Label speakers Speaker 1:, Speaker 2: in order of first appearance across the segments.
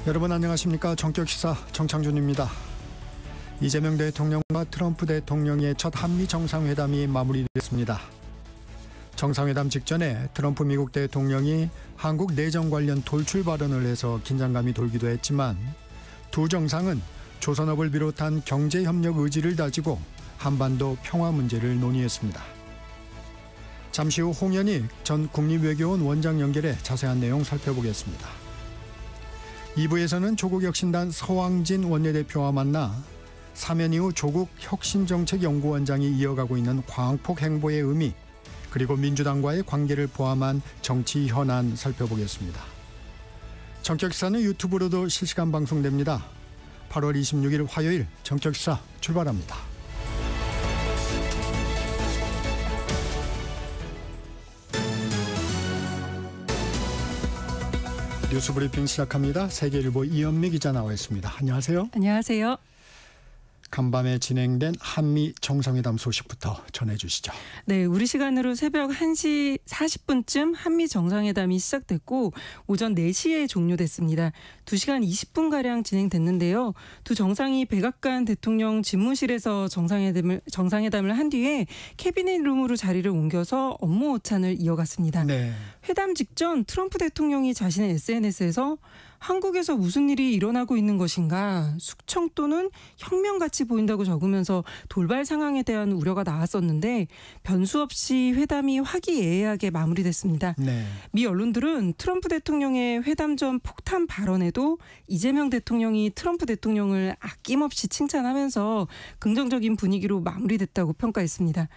Speaker 1: 여러분 안녕하십니까. 정격시사 정창준입니다. 이재명 대통령과 트럼프 대통령의 첫 한미 정상회담이 마무리됐습니다. 정상회담 직전에 트럼프 미국 대통령이 한국 내정 관련 돌출 발언을 해서 긴장감이 돌기도 했지만 두 정상은 조선업을 비롯한 경제협력 의지를 다지고 한반도 평화 문제를 논의했습니다. 잠시 후 홍현희 전 국립외교원 원장 연결해 자세한 내용 살펴보겠습니다. 2부에서는 조국혁신단 서왕진 원내대표와 만나 사면 이후 조국 혁신정책연구원장이 이어가고 있는 광폭 행보의 의미, 그리고 민주당과의 관계를 포함한 정치 현안 살펴보겠습니다. 정격시사는 유튜브로도 실시간 방송됩니다. 8월 26일 화요일 정격시사 출발합니다. 뉴스브리핑 시작합니다. 세계일보 이현미 기자 나와 있습니다. 안녕하세요.
Speaker 2: 안녕하세요.
Speaker 1: 간밤에 진행된 한미 정상회담 소식부터 전해주시죠.
Speaker 2: 네, 우리 시간으로 새벽 1시 40분쯤 한미 정상회담이 시작됐고 오전 4시에 종료됐습니다. 2시간 20분가량 진행됐는데요. 두 정상이 백악관 대통령 집무실에서 정상회담을 한 뒤에 캐비닛룸으로 자리를 옮겨서 업무 오찬을 이어갔습니다.
Speaker 1: 네.
Speaker 2: 회담 직전 트럼프 대통령이 자신의 SNS에서 한국에서 무슨 일이 일어나고 있는 것인가, 숙청 또는 혁명같이 보인다고 적으면서 돌발 상황에 대한 우려가 나왔었는데 변수 없이 회담이 화기애애하게 마무리됐습니다.
Speaker 1: 네.
Speaker 2: 미 언론들은 트럼프 대통령의 회담 전 폭탄 발언에도 이재명 대통령이 트럼프 대통령을 아낌없이 칭찬하면서 긍정적인 분위기로 마무리됐다고 평가했습니다.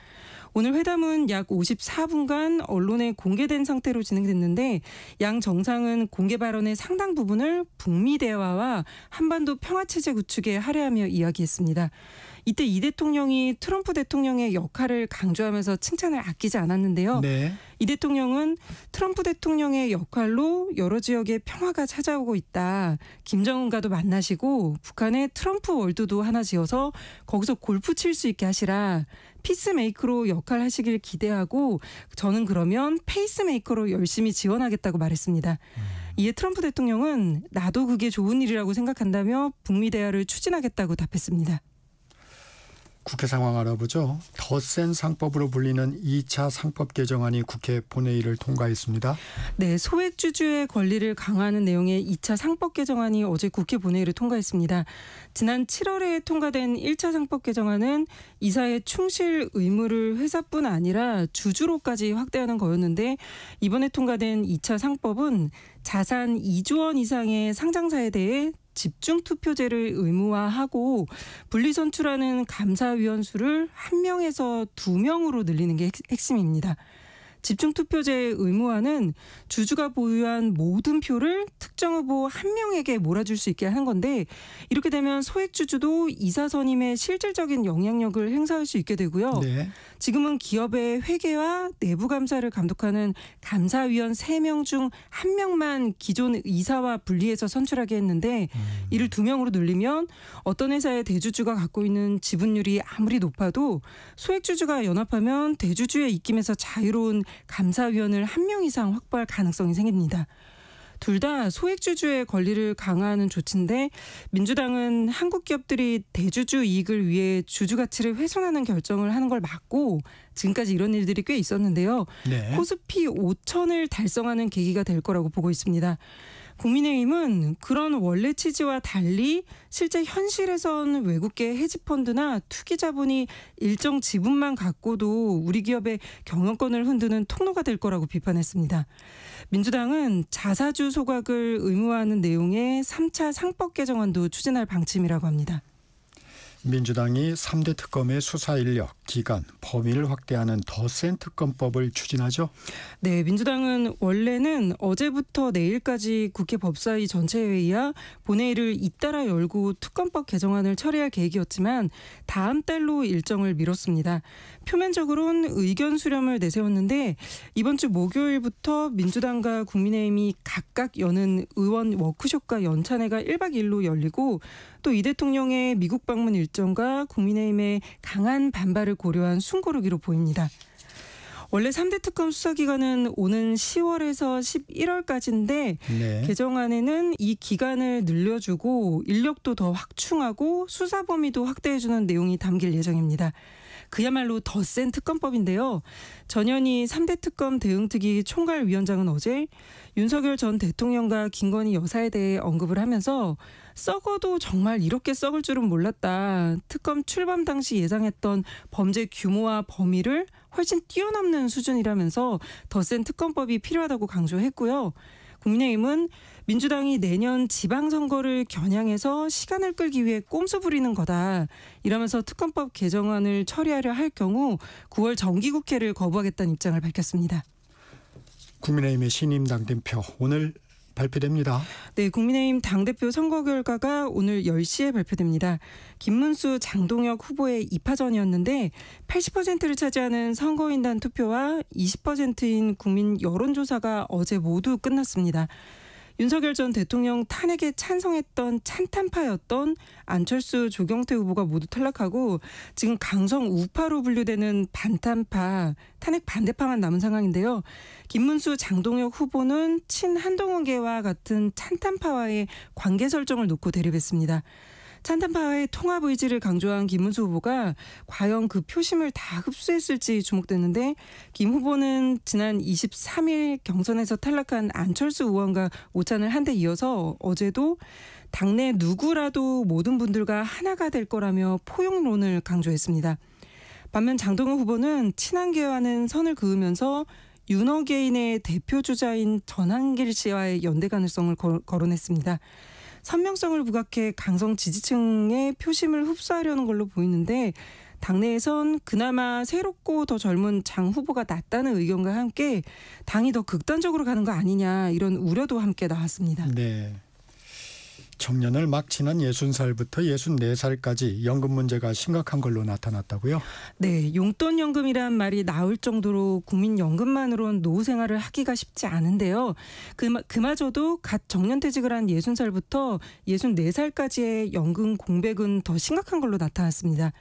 Speaker 2: 오늘 회담은 약 54분간 언론에 공개된 상태로 진행됐는데 양 정상은 공개 발언의 상당 부분을 북미 대화와 한반도 평화체제 구축에 할애하며 이야기했습니다. 이때 이 대통령이 트럼프 대통령의 역할을 강조하면서 칭찬을 아끼지 않았는데요.
Speaker 1: 네.
Speaker 2: 이 대통령은 트럼프 대통령의 역할로 여러 지역에 평화가 찾아오고 있다. 김정은과도 만나시고 북한의 트럼프 월드도 하나 지어서 거기서 골프 칠 수 있게 하시라. 피스메이커로 역할 하시길 기대하고 저는 그러면 페이스메이커로 열심히 지원하겠다고 말했습니다. 이에 트럼프 대통령은 나도 그게 좋은 일이라고 생각한다며 북미 대화를 추진하겠다고 답했습니다.
Speaker 1: 국회 상황 알아보죠. 더 센 상법으로 불리는 2차 상법 개정안이 국회 본회의를 통과했습니다.
Speaker 2: 네, 소액주주의 권리를 강화하는 내용의 2차 상법 개정안이 어제 국회 본회의를 통과했습니다. 지난 7월에 통과된 1차 상법 개정안은 이사의 충실 의무를 회사뿐 아니라 주주로까지 확대하는 거였는데 이번에 통과된 2차 상법은 자산 2조 원 이상의 상장사에 대해 집중투표제를 의무화하고 분리선출하는 감사위원 수를 1명에서 2명으로 늘리는 게 핵심입니다. 집중투표제 의무화는 주주가 보유한 모든 표를 특정 후보 1명에게 몰아줄 수 있게 하는 건데 이렇게 되면 소액주주도 이사 선임에 실질적인 영향력을 행사할 수 있게 되고요.
Speaker 1: 네.
Speaker 2: 지금은 기업의 회계와 내부 감사를 감독하는 감사위원 3명 중 1명만 기존 이사와 분리해서 선출하게 했는데 이를 2명으로 늘리면 어떤 회사의 대주주가 갖고 있는 지분율이 아무리 높아도 소액주주가 연합하면 대주주의 입김에서 자유로운 감사위원을 1명 이상 확보할 가능성이 생깁니다. 둘 다 소액주주의 권리를 강화하는 조치인데 민주당은 한국 기업들이 대주주 이익을 위해 주주 가치를 훼손하는 결정을 하는 걸 막고 지금까지 이런 일들이 꽤 있었는데요.
Speaker 1: 네.
Speaker 2: 코스피 5천을 달성하는 계기가 될 거라고 보고 있습니다. 국민의힘은 그런 원래 취지와 달리 실제 현실에선 외국계 헤지펀드나 투기 자본이 일정 지분만 갖고도 우리 기업의 경영권을 흔드는 통로가 될 거라고 비판했습니다. 민주당은 자사주 소각을 의무화하는 내용의 3차 상법 개정안도 추진할 방침이라고 합니다.
Speaker 1: 민주당이 3대 특검의 수사 인력, 기간, 범위를 확대하는 더 센 특검법을 추진하죠?
Speaker 2: 네, 민주당은 원래는 어제부터 내일까지 국회 법사위 전체 회의와 본회의를 잇따라 열고 특검법 개정안을 처리할 계획이었지만 다음 달로 일정을 미뤘습니다. 표면적으로는 의견 수렴을 내세웠는데 이번 주 목요일부터 민주당과 국민의힘이 각각 여는 의원 워크숍과 연찬회가 1박 2일로 열리고 또 이 대통령의 미국 방문 일정과 국민의힘의 강한 반발을 고려한 숨고르기로 보입니다. 원래 3대 특검 수사 기간은 오는 10월에서 11월까지인데
Speaker 1: 네.
Speaker 2: 개정안에는 이 기간을 늘려주고 인력도 더 확충하고 수사 범위도 확대해주는 내용이 담길 예정입니다. 그야말로 더 센 특검법인데요. 전현희 3대 특검 대응특위 총괄위원장은 어제 윤석열 전 대통령과 김건희 여사에 대해 언급을 하면서 썩어도 정말 이렇게 썩을 줄은 몰랐다. 특검 출범 당시 예상했던 범죄 규모와 범위를 훨씬 뛰어넘는 수준이라면서 더 센 특검법이 필요하다고 강조했고요. 국민의힘은 민주당이 내년 지방선거를 겨냥해서 시간을 끌기 위해 꼼수 부리는 거다. 이러면서 특검법 개정안을 처리하려 할 경우 9월 정기국회를 거부하겠다는 입장을 밝혔습니다.
Speaker 1: 국민의힘의 신임 당대표 오늘 발표됩니다.
Speaker 2: 네, 국민의힘 당대표 선거 결과가 오늘 10시에 발표됩니다. 김문수, 장동혁 후보의 2파전이었는데 80%를 차지하는 선거인단 투표와 20%인 국민 여론조사가 어제 모두 끝났습니다. 윤석열 전 대통령 탄핵에 찬성했던 찬탄파였던 안철수, 조경태 후보가 모두 탈락하고 지금 강성 우파로 분류되는 반탄파, 탄핵 반대파만 남은 상황인데요. 김문수, 장동혁 후보는 친한동훈계와 같은 찬탄파와의 관계 설정을 놓고 대립했습니다. 찬탄파와의 통합 의지를 강조한 김문수 후보가 과연 그 표심을 다 흡수했을지 주목됐는데 김 후보는 지난 23일 경선에서 탈락한 안철수 의원과 오찬을 한 데 이어서 어제도 당내 누구라도 모든 분들과 하나가 될 거라며 포용론을 강조했습니다. 반면 장동훈 후보는 친한계와는 선을 그으면서 윤어게인의 대표 주자인 전한길 씨와의 연대 가능성을 거론했습니다. 선명성을 부각해 강성 지지층의 표심을 흡수하려는 걸로 보이는데 당내에선 그나마 새롭고 더 젊은 장 후보가 낫다는 의견과 함께 당이 더 극단적으로 가는 거 아니냐 이런 우려도 함께 나왔습니다.
Speaker 1: 네. 청년을 막 지난 60살부터 64살까지 연금 문제가 심각한 걸로 나타났다고요?
Speaker 2: 네, 용돈연금이란 말이 나올 정도로 국민연금만으론 노후 생활을 하기가 쉽지 않은데요. 그마저도 갓 정년퇴직을 한 60살부터 64살까지의 연금 공백은 더 심각한 걸로 나타났습니다.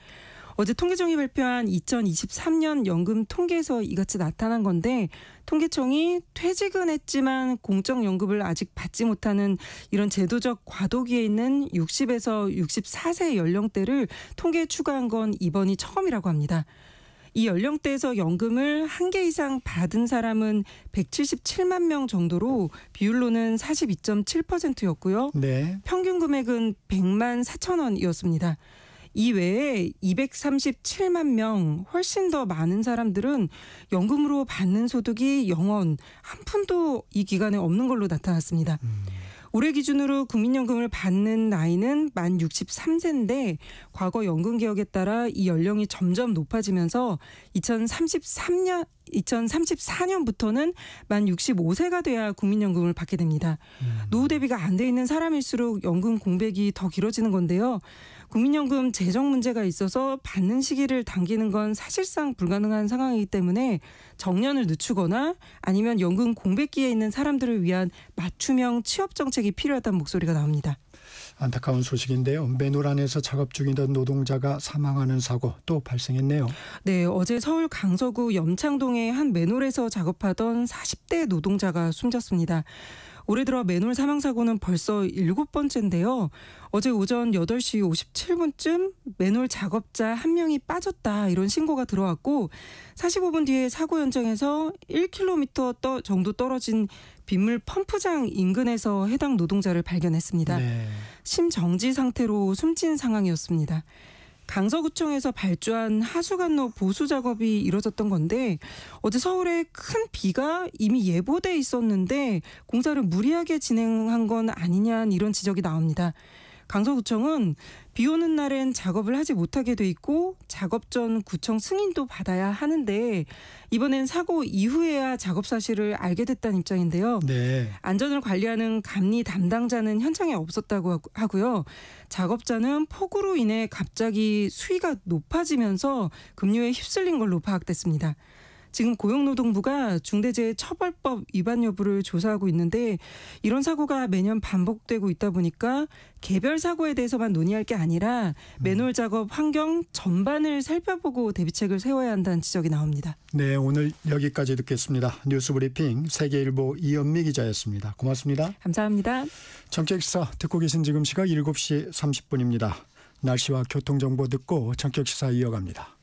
Speaker 2: 어제 통계청이 발표한 2023년 연금 통계에서 이같이 나타난 건데 통계청이 퇴직은 했지만 공적연금을 아직 받지 못하는 이런 제도적 과도기에 있는 60에서 64세 연령대를 통계에 추가한 건 이번이 처음이라고 합니다. 이 연령대에서 연금을 한 개 이상 받은 사람은 177만 명 정도로 비율로는 42.7%였고요.
Speaker 1: 네.
Speaker 2: 평균 금액은 100만 4천 원이었습니다. 이 외에 237만 명, 훨씬 더 많은 사람들은 연금으로 받는 소득이 0원, 한 푼도 이 기간에 없는 걸로 나타났습니다. 올해 기준으로 국민연금을 받는 나이는 만 63세인데 과거 연금 개혁에 따라 이 연령이 점점 높아지면서 2034년부터는 만 65세가 돼야 국민연금을 받게 됩니다. 노후 대비가 안 돼 있는 사람일수록 연금 공백이 더 길어지는 건데요. 국민연금 재정 문제가 있어서 받는 시기를 당기는 건 사실상 불가능한 상황이기 때문에 정년을 늦추거나 아니면 연금 공백기에 있는 사람들을 위한 맞춤형 취업 정책이 필요하다는 목소리가 나옵니다.
Speaker 1: 안타까운 소식인데요. 맨홀 안에서 작업 중이던 노동자가 사망하는 사고 또 발생했네요.
Speaker 2: 네, 어제 서울 강서구 염창동의 한 맨홀에서 작업하던 40대 노동자가 숨졌습니다. 올해 들어 맨홀 사망 사고는 벌써 7번째인데요. 어제 오전 8시 57분쯤 맨홀 작업자 한 명이 빠졌다 이런 신고가 들어왔고 45분 뒤에 사고 현장에서 1km 정도 떨어진 빗물 펌프장 인근에서 해당 노동자를 발견했습니다.
Speaker 1: 네.
Speaker 2: 심정지 상태로 숨진 상황이었습니다. 강서구청에서 발주한 하수관로 보수 작업이 이뤄졌던 건데 어제 서울에 큰 비가 이미 예보돼 있었는데 공사를 무리하게 진행한 건 아니냐는 이런 지적이 나옵니다. 강서구청은 비 오는 날엔 작업을 하지 못하게 돼 있고 작업 전 구청 승인도 받아야 하는데 이번엔 사고 이후에야 작업 사실을 알게 됐다는 입장인데요.
Speaker 1: 네.
Speaker 2: 안전을 관리하는 감리 담당자는 현장에 없었다고 하고요. 작업자는 폭우로 인해 갑자기 수위가 높아지면서 급류에 휩쓸린 걸로 파악됐습니다. 지금 고용노동부가 중대재해처벌법 위반 여부를 조사하고 있는데 이런 사고가 매년 반복되고 있다 보니까 개별 사고에 대해서만 논의할 게 아니라 맨홀 작업 환경 전반을 살펴보고 대비책을 세워야 한다는 지적이 나옵니다.
Speaker 1: 네, 오늘 여기까지 듣겠습니다. 뉴스브리핑 세계일보 이현미 기자였습니다. 고맙습니다.
Speaker 2: 감사합니다.
Speaker 1: 전격시사 듣고 계신 지금 시각 7시 30분입니다. 날씨와 교통정보 듣고 전격시사 이어갑니다.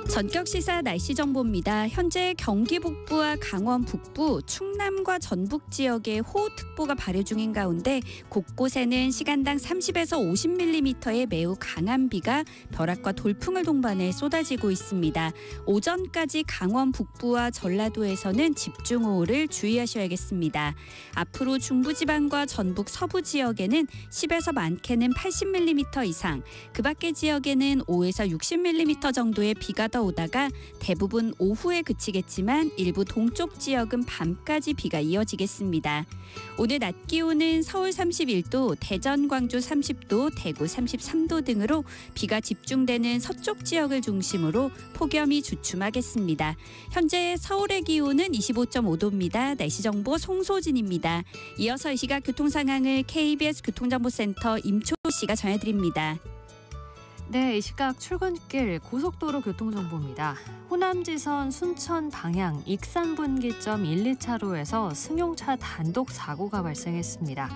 Speaker 3: 전격시사 날씨 정보입니다. 현재 경기 북부와 강원 북부, 충남과 전북 지역에 호우특보가 발효 중인 가운데 곳곳에는 시간당 30에서 50mm의 매우 강한 비가 벼락과 돌풍을 동반해 쏟아지고 있습니다. 오전까지 강원 북부와 전라도에서는 집중호우를 주의하셔야겠습니다. 앞으로 중부지방과 전북 서부 지역에는 10에서 많게는 80mm 이상, 그 밖의 지역에는 5에서 60mm 정도의 비가 더 오다가 대부분 오후에 그치겠지만 일부 동쪽 지역은 밤까지 비가 이어지겠습니다. 오늘 낮 기온은 서울 31도, 대전, 광주 30도, 대구 33도 등으로 비가 집중되는 서쪽 지역을 중심으로 폭염이 주춤하겠습니다. 현재 서울의 기온은 25.5도입니다. 날씨 정보 송소진입니다. 이어서 이 시각 교통 상황을 KBS 교통정보센터 임초 씨가 전해드립니다.
Speaker 4: 네, 이 시각 출근길 고속도로 교통정보입니다. 호남지선 순천 방향 익산분기점 1, 2차로에서 승용차 단독 사고가 발생했습니다.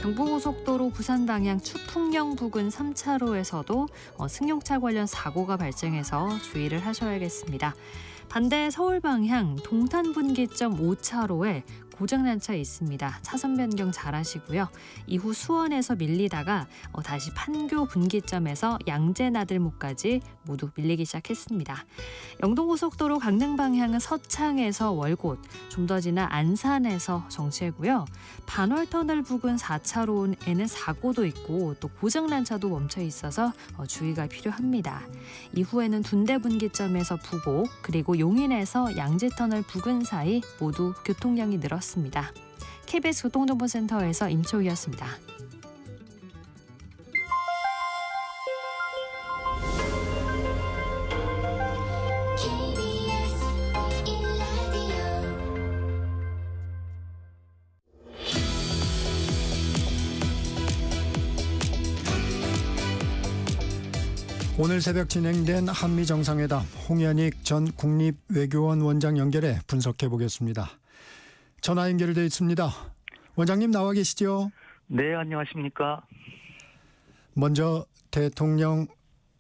Speaker 4: 경부고속도로 부산 방향 추풍령 부근 3차로에서도 승용차 관련 사고가 발생해서 주의를 하셔야겠습니다. 반대 서울 방향 동탄분기점 5차로에 고장난 차 있습니다. 차선 변경 잘 하시고요. 이후 수원에서 밀리다가 다시 판교 분기점에서 양재나들목까지 모두 밀리기 시작했습니다. 영동고속도로 강릉 방향은 서창에서 월곶, 좀 더 지나 안산에서 정체고요. 반월터널 부근 4차로에는 사고도 있고 또 고장난 차도 멈춰 있어서 주의가 필요합니다. 이후에는 둔대 분기점에서 부곡, 그리고 용인에서 양재터널 부근 사이 모두 교통량이 늘었습니다. KBS 교통정보센터에서 임초희였습니다.
Speaker 1: 오늘 새벽 진행된 한미정상회담, 홍현익 전 국립외교원 원장 연결해 분석해 보겠습니다. 전화 연결되어 있습니다. 원장님 나와 계시죠?
Speaker 5: 네, 안녕하십니까?
Speaker 1: 먼저 대통령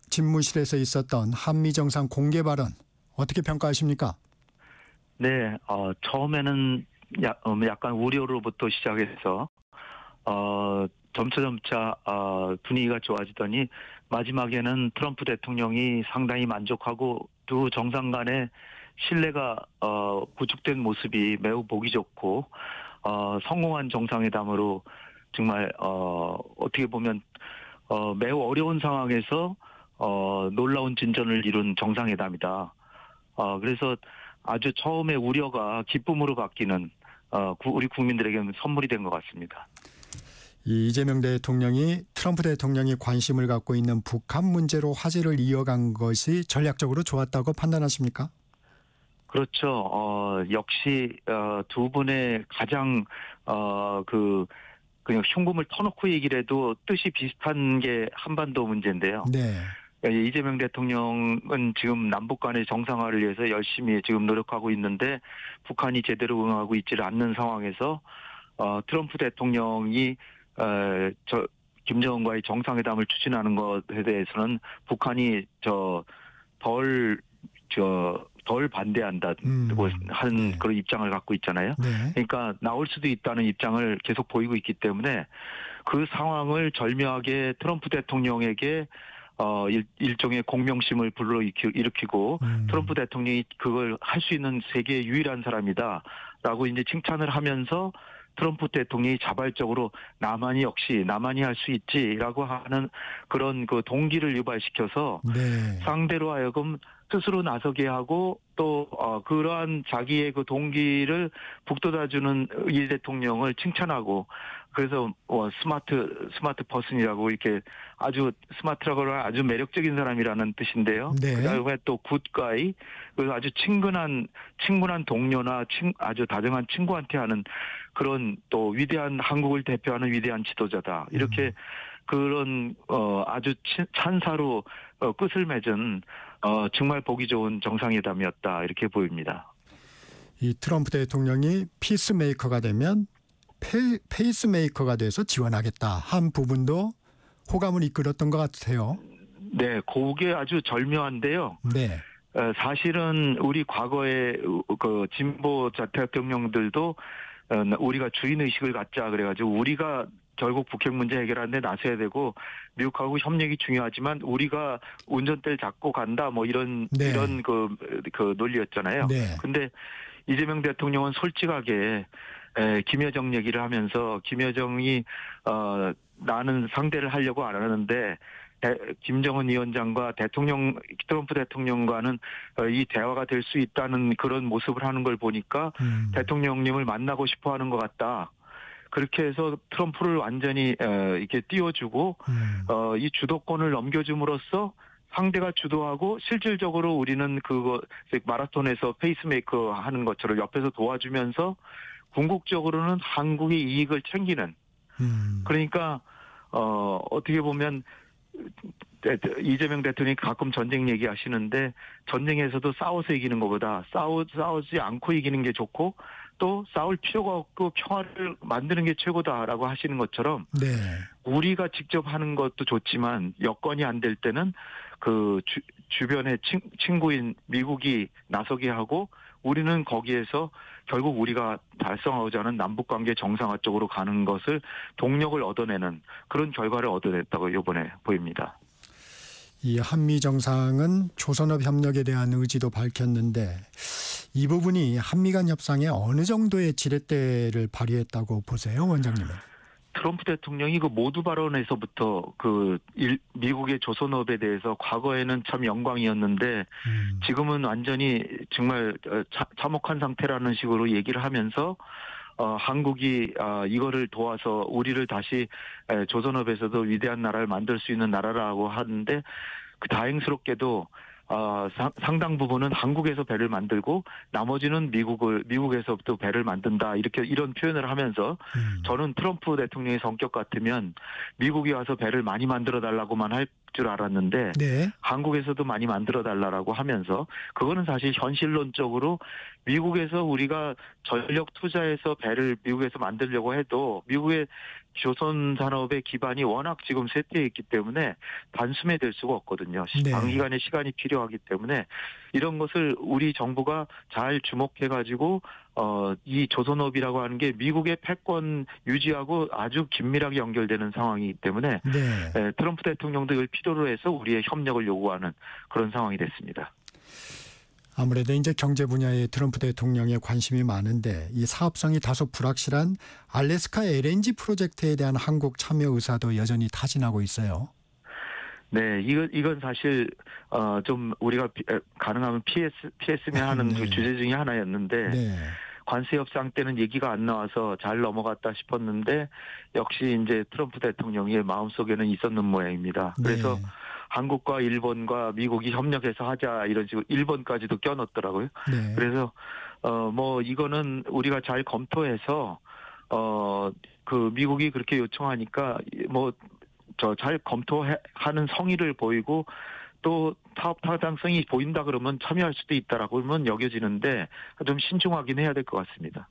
Speaker 1: 집무실에서 있었던 한미정상 공개 발언 어떻게 평가하십니까?
Speaker 5: 네, 처음에는 약간 우려로부터 시작해서 점차 분위기가 좋아지더니 마지막에는 트럼프 대통령이 상당히 만족하고 두 정상 간의 신뢰가 구축된 모습이 매우 보기 좋고 성공한 정상회담으로 정말 어떻게 보면 매우 어려운 상황에서 놀라운 진전을 이룬 정상회담이다. 그래서 아주 처음에 우려가 기쁨으로 바뀌는 우리 국민들에게는 선물이 된 것 같습니다.
Speaker 1: 이재명 대통령이 트럼프 대통령이 관심을 갖고 있는 북한 문제로 화제를 이어간 것이 전략적으로 좋았다고 판단하십니까?
Speaker 5: 그렇죠. 역시 두 분의 가장 그냥 흉금을 터놓고 얘기를 해도 뜻이 비슷한 게 한반도 문제인데요.
Speaker 1: 네.
Speaker 5: 이재명 대통령은 지금 남북 간의 정상화를 위해서 열심히 지금 노력하고 있는데 북한이 제대로 응하고 있지를 않는 상황에서 트럼프 대통령이 김정은과의 정상회담을 추진하는 것에 대해서는 북한이 덜 반대한다고 하는 그런 입장을 갖고 있잖아요.
Speaker 1: 네.
Speaker 5: 그러니까 나올 수도 있다는 입장을 계속 보이고 있기 때문에 그 상황을 절묘하게 트럼프 대통령에게 일종의 공명심을 불러일으키고 트럼프 대통령이 그걸 할 수 있는 세계의 유일한 사람이다라고 이제 칭찬을 하면서 트럼프 대통령이 자발적으로 나만이 할 수 있지라고 하는 그런 그 동기를 유발시켜서
Speaker 1: 네.
Speaker 5: 상대로 하여금 스스로 나서게 하고 또 그러한 자기의 그 동기를 북돋아주는 이 대통령을 칭찬하고 그래서 스마트 퍼슨이라고 이렇게 아주 스마트라고 하면 아주 매력적인 사람이라는 뜻인데요.
Speaker 1: 네.
Speaker 5: 그다음에 또 굿가이 그래서 아주 친근한 동료나 아주 다정한 친구한테 하는 그런 또 위대한 한국을 대표하는 위대한 지도자다. 이렇게 그런 아주 찬사로 끝을 맺은 정말 보기 좋은 정상회담이었다 이렇게 보입니다.
Speaker 1: 이 트럼프 대통령이 피스메이커가 되면 페이스메이커가 돼서 지원하겠다 한 부분도 호감을 이끌었던 것 같아요.
Speaker 5: 네, 그게 아주 절묘한데요.
Speaker 1: 네.
Speaker 5: 사실은 우리 과거의 그 진보 대통령들도 우리가 주인 의식을 갖자 그래가지고 우리가 결국 북핵 문제 해결하는데 나서야 되고 미국하고 협력이 중요하지만 우리가 운전대를 잡고 간다 뭐 이런 그 논리였잖아요.
Speaker 1: 네.
Speaker 5: 근데 이재명 대통령은 솔직하게 김여정 얘기를 하면서 김여정이 나는 상대를 하려고 안 하는데 김정은 위원장과 트럼프 대통령과는 이 대화가 될 수 있다는 그런 모습을 하는 걸 보니까 대통령님을 만나고 싶어 하는 것 같다. 그렇게 해서 트럼프를 완전히 이렇게 띄워주고 이 주도권을 넘겨줌으로써 상대가 주도하고 실질적으로 우리는 그거 마라톤에서 페이스메이커 하는 것처럼 옆에서 도와주면서 궁극적으로는 한국의 이익을 챙기는 그러니까 어떻게 보면 이재명 대통령이 가끔 전쟁 얘기하시는데 전쟁에서도 싸워서 이기는 것보다 싸우지 않고 이기는 게 좋고 또 싸울 필요가 없고 평화를 만드는 게 최고다라고 하시는 것처럼
Speaker 1: 네.
Speaker 5: 우리가 직접 하는 것도 좋지만 여건이 안 될 때는 그 주변의 친구인 미국이 나서게 하고 우리는 거기에서 결국 우리가 달성하고자 하는 남북관계 정상화 쪽으로 가는 것을 동력을 얻어내는 그런 결과를 얻어냈다고 이번에 보입니다.
Speaker 1: 이 한미 정상은 조선업 협력에 대한 의지도 밝혔는데 이 부분이 한미 간 협상에 어느 정도의 지렛대를 발휘했다고 보세요, 원장님은?
Speaker 5: 트럼프 대통령이 그 모두 발언에서부터 미국의 조선업에 대해서 과거에는 참 영광이었는데 지금은 완전히 정말 참혹한 상태라는 식으로 얘기를 하면서 한국이 이거를 도와서 우리를 다시 조선업에서도 위대한 나라를 만들 수 있는 나라라고 하는데 그 다행스럽게도 상당 부분은 한국에서 배를 만들고 나머지는 미국에서부터 배를 만든다 이런 표현을 하면서 저는 트럼프 대통령의 성격 같으면 미국이 와서 배를 많이 만들어 달라고만 할 줄 알았는데
Speaker 1: 네.
Speaker 5: 한국에서도 많이 만들어 달라고 하면서 그거는 사실 현실론적으로 미국에서 우리가 전력 투자해서 배를 미국에서 만들려고 해도 미국의 조선 산업의 기반이 워낙 지금 쇠퇴해 있기 때문에 단숨에 될 수가 없거든요.
Speaker 1: 네.
Speaker 5: 장기간의 시간이 필요하기 때문에 이런 것을 우리 정부가 잘 주목해가지고 이 조선업이라고 하는 게 미국의 패권 유지하고 아주 긴밀하게 연결되는 상황이기 때문에
Speaker 1: 네.
Speaker 5: 트럼프 대통령도 이걸 필요로 해서 우리의 협력을 요구하는 그런 상황이 됐습니다.
Speaker 1: 아무래도 이제 경제 분야에 트럼프 대통령의 관심이 많은데 이 사업성이 다소 불확실한 알래스카 LNG 프로젝트에 대한 한국 참여 의사도 여전히 타진하고 있어요.
Speaker 5: 네, 이건 사실 좀 우리가 가능하면 피했으면 하는
Speaker 1: 네.
Speaker 5: 그 주제 중에 하나였는데
Speaker 1: 네.
Speaker 5: 관세 협상 때는 얘기가 안 나와서 잘 넘어갔다 싶었는데 역시 이제 트럼프 대통령의 마음속에는 있었는 모양입니다. 그래서
Speaker 1: 네.
Speaker 5: 한국과 일본과 미국이 협력해서 하자 이런 식으로 일본까지도 껴넣었더라고요.
Speaker 1: 네.
Speaker 5: 그래서 뭐 이거는 우리가 잘 검토해서 그 미국이 그렇게 요청하니까 뭐 잘 검토하는 성의를 보이고 또 타당성이 보인다 그러면 참여할 수도 있다라고는 여겨지는데 좀 신중하긴 해야 될 것 같습니다.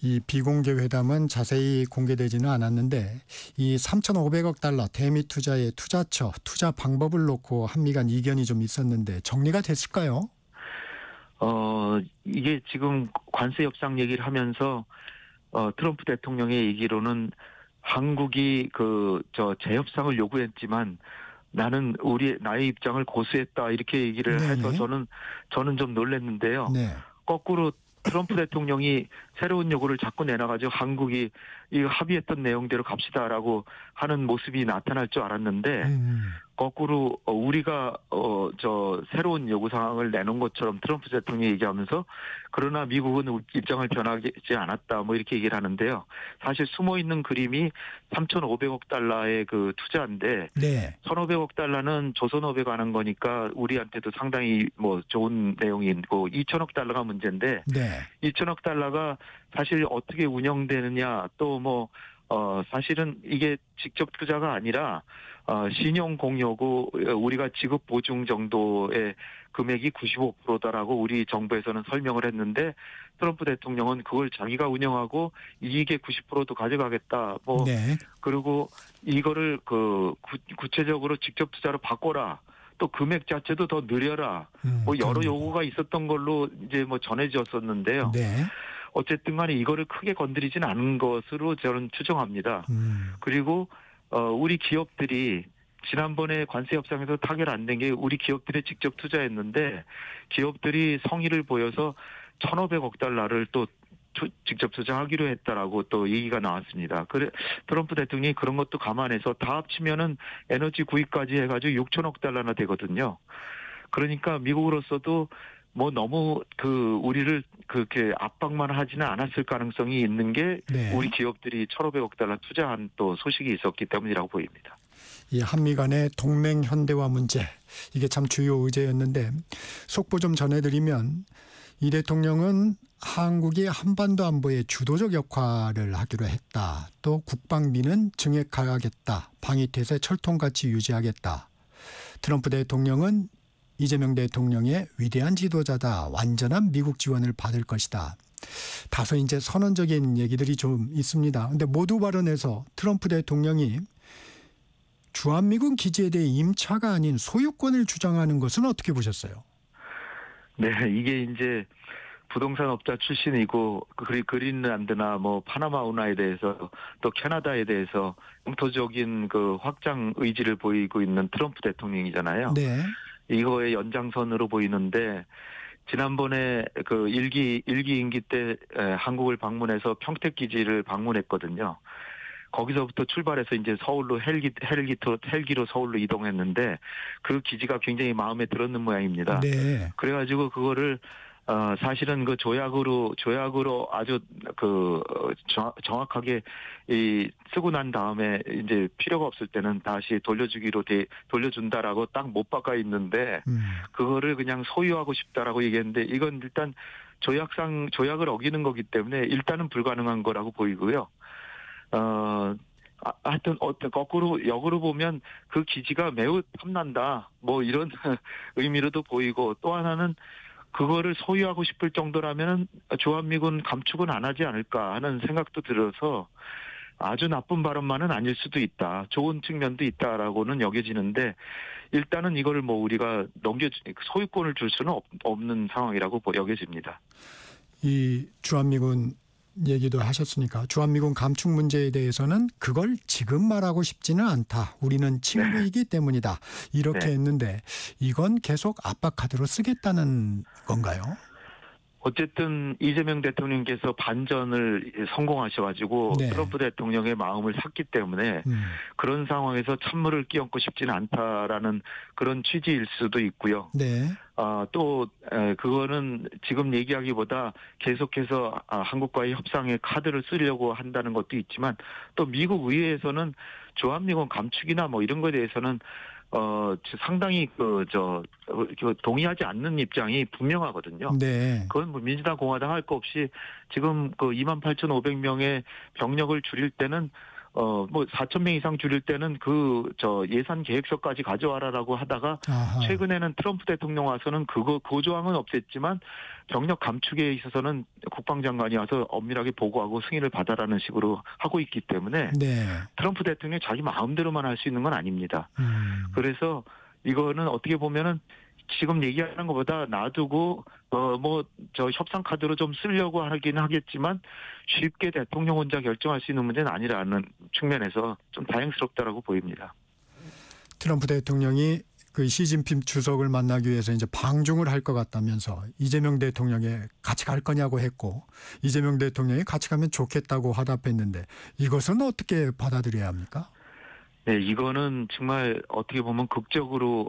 Speaker 1: 이 비공개 회담은 자세히 공개되지는 않았는데 이 3,500억 달러 대미 투자의 투자처, 투자 방법을 놓고 한미 간 이견이 좀 있었는데 정리가 됐을까요?
Speaker 5: 이게 지금 관세 협상 얘기를 하면서 트럼프 대통령의 얘기로는 한국이 재협상을 요구했지만 나는 나의 입장을 고수했다 이렇게 얘기를
Speaker 1: 네네.
Speaker 5: 해서 저는 좀 놀랐는데요.
Speaker 1: 네.
Speaker 5: 거꾸로 트럼프 대통령이 새로운 요구를 자꾸 내놔가지고 한국이 이 합의했던 내용대로 갑시다라고 하는 모습이 나타날 줄 알았는데 거꾸로 우리가 저 새로운 요구 사항을 내놓은 것처럼 트럼프 대통령이 얘기하면서 그러나 미국은 입장을 변하지 않았다 뭐 이렇게 얘기를 하는데요. 사실 숨어 있는 그림이 3,500억 달러의 그 투자인데
Speaker 1: 네.
Speaker 5: 1,500억 달러는 조선업에 관한 거니까 우리한테도 상당히 뭐 좋은 내용이 있고 2,000억 달러가 문제인데
Speaker 1: 네.
Speaker 5: 2,000억 달러가 사실 어떻게 운영되느냐 또 뭐 사실은 이게 직접 투자가 아니라 신용 공여고 우리가 지급 보증 정도의 금액이 95%다라고 우리 정부에서는 설명을 했는데 트럼프 대통령은 그걸 자기가 운영하고 이익의 90%도 가져가겠다. 뭐
Speaker 1: 네.
Speaker 5: 그리고 이거를 그 구체적으로 직접 투자로 바꿔라. 또 금액 자체도 더 늘려라. 뭐 여러 요구가 있었던 걸로 이제 뭐 전해졌었는데요.
Speaker 1: 네.
Speaker 5: 어쨌든 간에 이거를 크게 건드리진 않은 것으로 저는 추정합니다. 그리고 우리 기업들이 지난번에 관세 협상에서 타결 안 된 게 우리 기업들이 직접 투자했는데 기업들이 성의를 보여서 1,500억 달러를 또 직접 투자하기로 했다라고 또 얘기가 나왔습니다. 그래 트럼프 대통령이 그런 것도 감안해서 다 합치면은 에너지 구입까지 해가지고 6천억 달러나 되거든요. 그러니까 미국으로서도 뭐 너무 우리를 그렇게 압박만 하지는 않았을 가능성이 있는 게
Speaker 1: 네.
Speaker 5: 우리 기업들이 1,500억 달러 투자한 또 소식이 있었기 때문이라고 보입니다.
Speaker 1: 이 한미 간의 동맹 현대화 문제 이게 참 주요 의제였는데 속보 좀 전해드리면 이 대통령은 한국이 한반도 안보에 주도적 역할을 하기로 했다. 또 국방비는 증액하겠다. 방위태세 철통같이 유지하겠다. 트럼프 대통령은 이재명 대통령의 위대한 지도자다. 완전한 미국 지원을 받을 것이다. 다소 이제 선언적인 얘기들이 좀 있습니다. 그런데 모두 발언에서 트럼프 대통령이 주한미군 기지에 대해 임차가 아닌 소유권을 주장하는 것은 어떻게 보셨어요?
Speaker 5: 네, 이게 이제 부동산 업자 출신이고 그린란드나 뭐 파나마 운하에 대해서 또 캐나다에 대해서 영토적인 그 확장 의지를 보이고 있는 트럼프 대통령이잖아요.
Speaker 1: 네.
Speaker 5: 이거의 연장선으로 보이는데 지난번에 그 일기 임기 때 한국을 방문해서 평택 기지를 방문했거든요. 거기서부터 출발해서 이제 서울로 헬기로 서울로 이동했는데 그 기지가 굉장히 마음에 들었는 모양입니다.
Speaker 1: 네.
Speaker 5: 그래가지고 그거를 사실은 그 조약으로 아주 정확하게 쓰고 난 다음에 이제 필요가 없을 때는 다시 돌려준다라고 딱 못 박아 있는데 그거를 그냥 소유하고 싶다라고 얘기했는데 이건 일단 조약을 어기는 거기 때문에 일단은 불가능한 거라고 보이고요. 하여튼 거꾸로 역으로 보면 그 기지가 매우 탐난다. 뭐 이런 의미로도 보이고 또 하나는 그거를 소유하고 싶을 정도라면 주한미군 감축은 안 하지 않을까 하는 생각도 들어서 아주 나쁜 발언만은 아닐 수도 있다. 좋은 측면도 있다라고는 여겨지는데 일단은 이거를 뭐 우리가 소유권을 줄 수는 없는 상황이라고 여겨집니다.
Speaker 1: 이 주한미군 얘기도 하셨으니까 주한미군 감축 문제에 대해서는 그걸 지금 말하고 싶지는 않다. 우리는 친구이기 때문이다. 이렇게
Speaker 5: 네.
Speaker 1: 했는데 이건 계속 압박 카드로 쓰겠다는 건가요?
Speaker 5: 어쨌든 이재명 대통령께서 반전을 성공하셔가지고
Speaker 1: 네.
Speaker 5: 트럼프 대통령의 마음을 샀기 때문에 그런 상황에서 찬물을 끼얹고 싶지는 않다라는 그런 취지일 수도 있고요.
Speaker 1: 네.
Speaker 5: 또 그거는 지금 얘기하기보다 계속해서 한국과의 협상의 카드를 쓰려고 한다는 것도 있지만 또 미국 의회에서는 주한미군 감축이나 뭐 이런 거에 대해서는 상당히 동의하지 않는 입장이 분명하거든요.
Speaker 1: 네.
Speaker 5: 그건 뭐 민주당 공화당 할 거 없이 지금 28,500명의 병력을 줄일 때는 뭐 4,000명 이상 줄일 때는 예산 계획서까지 가져와라라고 하다가
Speaker 1: 아하.
Speaker 5: 최근에는 트럼프 대통령 와서는 그 조항은 없앴지만 병력 감축에 있어서는 국방장관이 와서 엄밀하게 보고하고 승인을 받아라는 식으로 하고 있기 때문에
Speaker 1: 네.
Speaker 5: 트럼프 대통령이 자기 마음대로만 할 수 있는 건 아닙니다. 그래서 이거는 어떻게 보면은 지금 얘기하는 것보다 놔두고 협상 카드로 좀 쓰려고 하긴 하겠지만 쉽게 대통령 혼자 결정할 수 있는 문제는 아니라는 측면에서 좀 다행스럽다라고 보입니다.
Speaker 1: 트럼프 대통령이 그 시진핑 주석을 만나기 위해서 이제 방중을 할 것 같다면서 이재명 대통령이 같이 갈 거냐고 했고 이재명 대통령이 같이 가면 좋겠다고 화답했는데 이것은 어떻게 받아들여야 합니까?
Speaker 5: 네, 이거는 정말 어떻게 보면 극적으로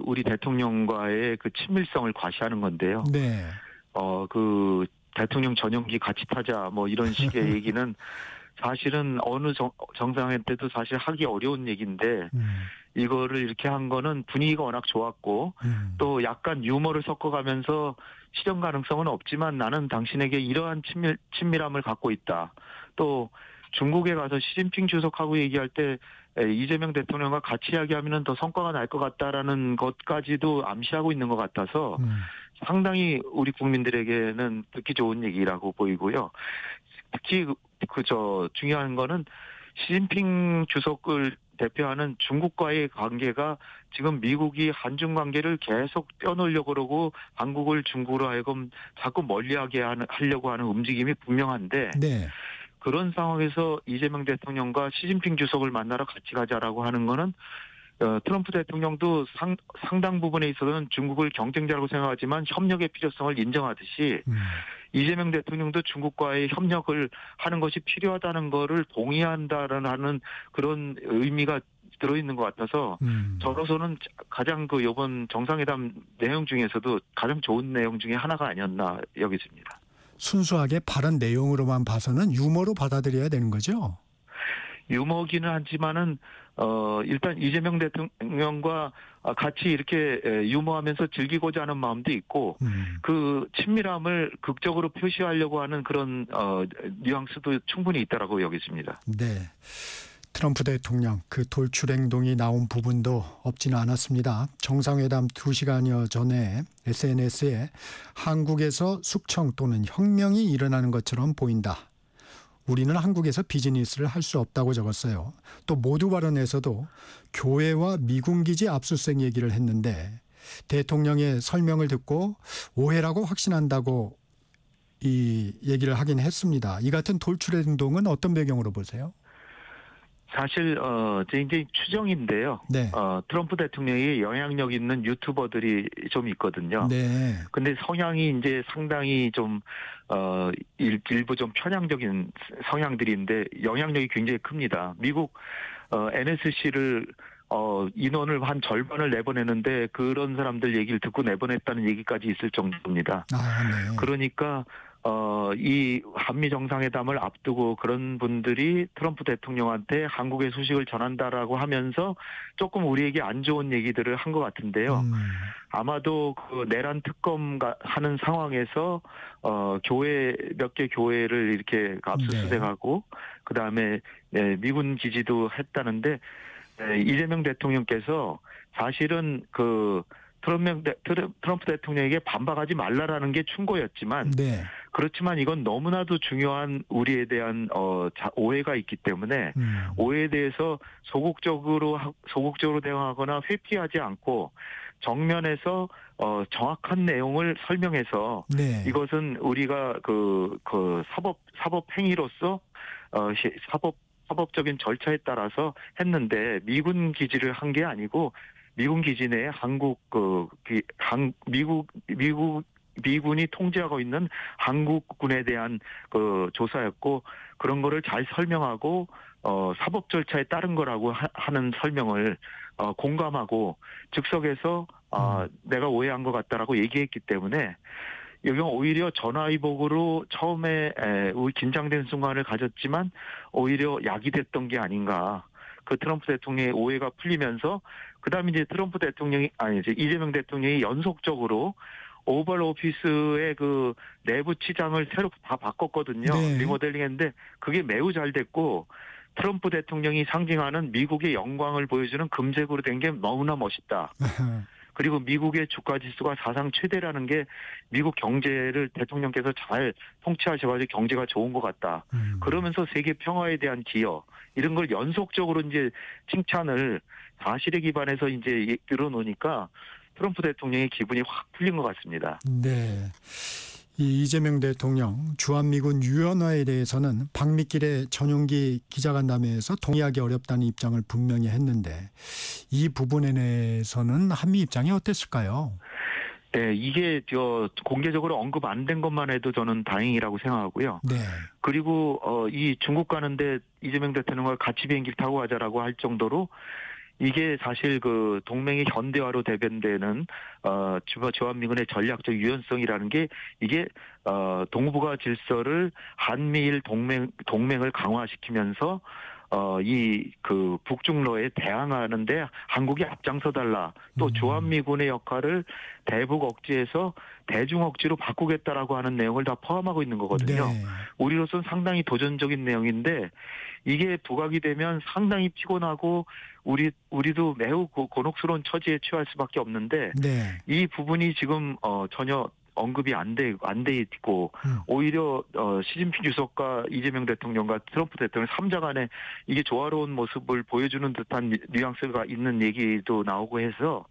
Speaker 5: 우리 대통령과의 그 친밀성을 과시하는 건데요.
Speaker 1: 네.
Speaker 5: 그 대통령 전용기 같이 타자 뭐 이런 식의 얘기는 사실은 어느 정상회 때도 사실 하기 어려운 얘기인데 이거를 이렇게 한 거는 분위기가 워낙 좋았고 또 약간 유머를 섞어가면서 실현 가능성은 없지만 나는 당신에게 이러한 친밀함을 갖고 있다. 또 중국에 가서 시진핑 주석하고 얘기할 때 이재명 대통령과 같이 이야기하면 더 성과가 날 것 같다라는 것까지도 암시하고 있는 것 같아서 상당히 우리 국민들에게는 듣기 좋은 얘기라고 보이고요. 특히 중요한 거는 시진핑 주석을 대표하는 중국과의 관계가 지금 미국이 한중 관계를 계속 떼어놓으려고 그러고 한국을 중국으로 하여금 자꾸 멀리하게 하려고 하는 움직임이 분명한데
Speaker 1: 네.
Speaker 5: 그런 상황에서 이재명 대통령과 시진핑 주석을 만나러 같이 가자라고 하는 거는 트럼프 대통령도 상당 부분에 있어서는 중국을 경쟁자라고 생각하지만 협력의 필요성을 인정하듯이 이재명 대통령도 중국과의 협력을 하는 것이 필요하다는 거를 동의한다라는 그런 의미가 들어있는 것 같아서 저로서는 가장 이번 정상회담 내용 중에서도 가장 좋은 내용 중에 하나가 아니었나 여겨집니다.
Speaker 1: 순수하게 발언 내용으로만 봐서는 유머로 받아들여야 되는 거죠?
Speaker 5: 유머기는 하지만은 일단 이재명 대통령과 같이 이렇게 유머하면서 즐기고자 하는 마음도 있고 그 친밀함을 극적으로 표시하려고 하는 그런 뉘앙스도 충분히 있다라고 여겨집니다.
Speaker 1: 네. 트럼프 대통령 그 돌출 행동이 나온 부분도 없지는 않았습니다. 정상회담 2시간여 전에 SNS에 한국에서 숙청 또는 혁명이 일어나는 것처럼 보인다. 우리는 한국에서 비즈니스를 할 수 없다고 적었어요. 또 모두 발언에서도 교회와 미군 기지 압수수색 얘기를 했는데 대통령의 설명을 듣고 오해라고 확신한다고 이 얘기를 하긴 했습니다. 이 같은 돌출 행동은 어떤 배경으로 보세요?
Speaker 5: 사실 굉장히 추정인데요.
Speaker 1: 네.
Speaker 5: 트럼프 대통령이 영향력 있는 유튜버들이 좀 있거든요.
Speaker 1: 네.
Speaker 5: 근데 성향이 이제 상당히 좀 일부 좀 편향적인 성향들인데 영향력이 굉장히 큽니다. 미국 NSC를 인원을 한 절반을 내보내는데 그런 사람들 얘기를 듣고 내보냈다는 얘기까지 있을 정도입니다.
Speaker 1: 네.
Speaker 5: 그러니까 이 한미 정상회담을 앞두고 그런 분들이 트럼프 대통령한테 한국의 소식을 전한다라고 하면서 조금 우리에게 안 좋은 얘기들을 한 것 같은데요. 아마도 그 내란 특검 하는 상황에서 교회 몇 개 교회를 이렇게 압수수색하고 그다음에 미군 기지도 했다는데 이재명 대통령께서 사실은 그 트럼프 대통령에게 반박하지 말라라는 게 충고였지만
Speaker 1: 네.
Speaker 5: 그렇지만 이건 너무나도 중요한 우리에 대한 오해가 있기 때문에 오해에 대해서 소극적으로 대응하거나 회피하지 않고 정면에서 정확한 내용을 설명해서
Speaker 1: 네.
Speaker 5: 이것은 우리가 그 사법 행위로서 사법적인 절차에 따라서 했는데 미군 기지를 한 게 아니고 미군 기지 내에 미군이 통제하고 있는 한국군에 대한 그 조사였고 그런 거를 잘 설명하고 사법 절차에 따른 거라고 하는 설명을 공감하고 즉석에서 내가 오해한 것 같다라고 얘기했기 때문에 여기는 오히려 전화위복으로 처음에 긴장된 순간을 가졌지만 오히려 약이 됐던 게 아닌가. 그 트럼프 대통령의 오해가 풀리면서 그다음에 이제 이재명 대통령이 연속적으로 오벌 오피스의 그 내부 치장을 새로 다 바꿨거든요.
Speaker 1: 네.
Speaker 5: 리모델링했는데 그게 매우 잘 됐고 트럼프 대통령이 상징하는 미국의 영광을 보여주는 금색으로 된 게 너무나 멋있다. 그리고 미국의 주가 지수가 사상 최대라는 게 미국 경제를 대통령께서 잘 통치하셔가지고 경제가 좋은 것 같다. 그러면서 세계 평화에 대한 기여 이런 걸 연속적으로 이제 칭찬을 사실에 기반해서 이제 들어놓으니까 트럼프 대통령의 기분이 확 풀린 것 같습니다.
Speaker 1: 네. 이 이재명 대통령 주한미군 유연화에 대해서는 박미길의 전용기 기자간담회에서 동의하기 어렵다는 입장을 분명히 했는데 이 부분에 대해서는 한미 입장이 어땠을까요?
Speaker 5: 네, 이게 공개적으로 언급 안 된 것만 해도 저는 다행이라고 생각하고요.
Speaker 1: 네.
Speaker 5: 그리고 이 중국 가는데 이재명 대통령과 같이 비행기 타고 가자라고 할 정도로 이게 사실 그 동맹의 현대화로 대변되는 주한미군의 전략적 유연성이라는 게 이게 동북아 질서를 한미일 동맹을 강화시키면서 이 그 북중러에 대항하는데 한국이 앞장서달라. 또 주한미군의 역할을 대북 억지에서 대중 억지로 바꾸겠다라고 하는 내용을 다 포함하고 있는 거거든요.
Speaker 1: 네.
Speaker 5: 우리로서는 상당히 도전적인 내용인데 이게 부각이 되면 상당히 피곤하고 우리도 매우 곤혹스러운 처지에 처할 수밖에 없는데
Speaker 1: 네.
Speaker 5: 이 부분이 지금 전혀 언급이 안 돼 있고 오히려 시진핑 주석과 이재명 대통령과 트럼프 대통령 3자 간에 이게 조화로운 모습을 보여주는 듯한 뉘앙스가 있는 얘기도 나오고 해서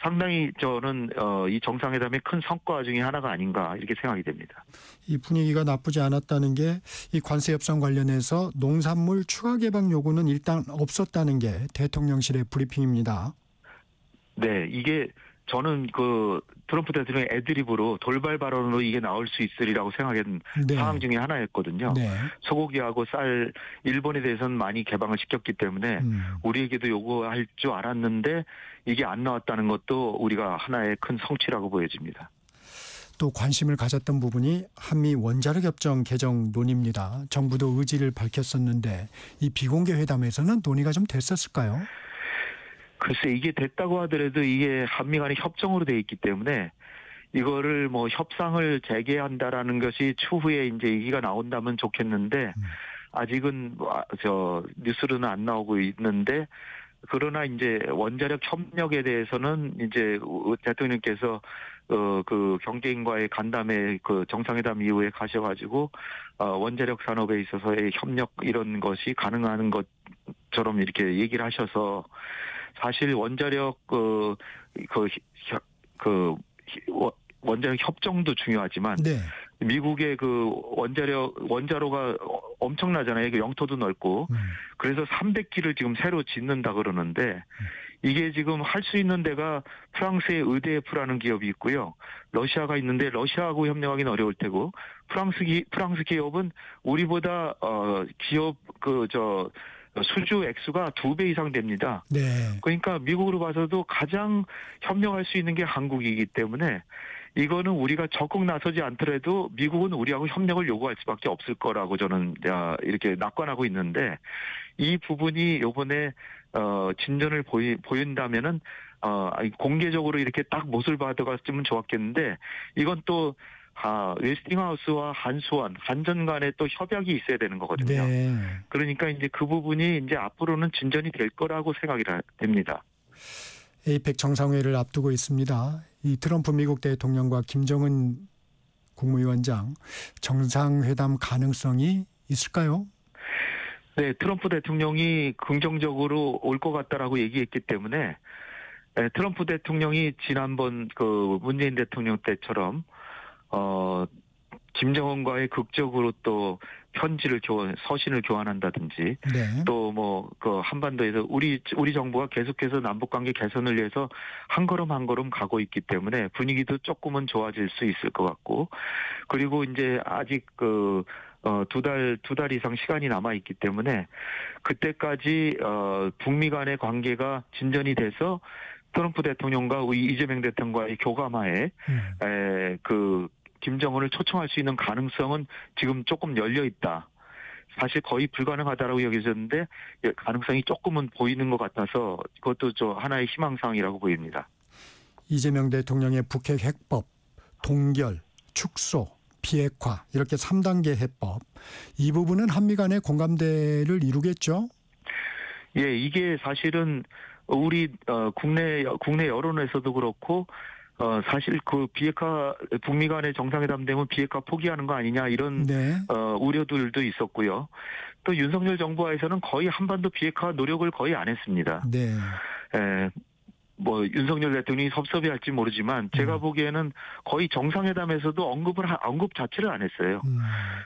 Speaker 5: 상당히 저는 이 정상회담의 큰 성과 중에 하나가 아닌가 이렇게 생각이 됩니다.
Speaker 1: 이 분위기가 나쁘지 않았다는 게 이 관세 협상 관련해서 농산물 추가 개방 요구는 일단 없었다는 게 대통령실의 브리핑입니다.
Speaker 5: 네, 이게 저는 그 트럼프 대통령의 애드립으로 돌발 발언으로 이게 나올 수 있으리라고 생각한
Speaker 1: 네.
Speaker 5: 상황 중에 하나였거든요.
Speaker 1: 네.
Speaker 5: 소고기하고 쌀 일본에 대해서는 많이 개방을 시켰기 때문에 우리에게도 요구할 줄 알았는데 이게 안 나왔다는 것도 우리가 하나의 큰 성취라고 보여집니다.
Speaker 1: 또 관심을 가졌던 부분이 한미 원자력 협정 개정 논의입니다. 정부도 의지를 밝혔었는데 이 비공개 회담에서는 논의가 좀 됐었을까요?
Speaker 5: 글쎄 이게 됐다고 하더라도 이게 한미 간의 협정으로 돼 있기 때문에 이거를 뭐 협상을 재개한다라는 것이 추후에 이제 얘기가 나온다면 좋겠는데 아직은 뉴스로는 안 나오고 있는데 그러나 이제 원자력 협력에 대해서는 이제 대통령께서 그 경제인과의 간담회 그 정상회담 이후에 가셔가지고 원자력 산업에 있어서의 협력 이런 것이 가능한 것처럼 이렇게 얘기를 하셔서 사실 원자력 원자력 협정도 중요하지만
Speaker 1: 네.
Speaker 5: 미국의 그 원자로가 엄청나잖아요. 그 영토도 넓고 그래서 300기를 지금 새로 짓는다 그러는데 이게 지금 할 수 있는 데가 프랑스의 EDF라는 기업이 있고요. 러시아가 있는데 러시아하고 협력하기는 어려울 테고 프랑스 기업은 우리보다 기업 수주 액수가 2배 이상 됩니다.
Speaker 1: 네.
Speaker 5: 그러니까 미국으로 봐서도 가장 협력할 수 있는 게 한국이기 때문에 이거는 우리가 적극 나서지 않더라도 미국은 우리하고 협력을 요구할 수밖에 없을 거라고 저는 이렇게 낙관하고 있는데 이 부분이 이번에 진전을 보인다면은 공개적으로 이렇게 딱 못을 받아갔으면 좋았겠는데 이건 또 웨스팅하우스와 한전 간에 또 협약이 있어야 되는 거거든요.
Speaker 1: 네.
Speaker 5: 그러니까 이제 그 부분이 이제 앞으로는 진전이 될 거라고 생각이 됩니다.
Speaker 1: 에이펙 정상회의를 앞두고 있습니다. 이 트럼프 미국 대통령과 김정은 국무위원장 정상회담 가능성이 있을까요?
Speaker 5: 네, 트럼프 대통령이 긍정적으로 올 것 같다라고 얘기했기 때문에 트럼프 대통령이 지난번 그 문재인 대통령 때처럼 김정은과의 극적으로 또 서신을 교환한다든지
Speaker 1: 네.
Speaker 5: 또 뭐 그 한반도에서 우리 정부가 계속해서 남북 관계 개선을 위해서 한 걸음 한 걸음 가고 있기 때문에 분위기도 조금은 좋아질 수 있을 것 같고 그리고 이제 아직 두 달 이상 시간이 남아 있기 때문에 그때까지 북미 간의 관계가 진전이 돼서 트럼프 대통령과 이재명 대통령과의 교감하에 그 김정은을 초청할 수 있는 가능성은 지금 조금 열려 있다. 사실 거의 불가능하다라고 여겨졌는데 가능성이 조금은 보이는 것 같아서 그것도 하나의 희망사항이라고 보입니다.
Speaker 1: 이재명 대통령의 북핵 핵법, 동결, 축소, 비핵화 이렇게 3단계 해법 이 부분은 한미 간의 공감대를 이루겠죠?
Speaker 5: 예, 이게 사실은 우리 국내 여론에서도 그렇고 사실 그 비핵화 북미 간의 정상회담 되면 비핵화 포기하는 거 아니냐 이런
Speaker 1: 네.
Speaker 5: 우려들도 있었고요. 또 윤석열 정부에서는 거의 한반도 비핵화 노력을 거의 안 했습니다.
Speaker 1: 네.
Speaker 5: 뭐 윤석열 대통령이 섭섭해할지 모르지만 제가 보기에는 거의 정상회담에서도 언급 자체를 안 했어요.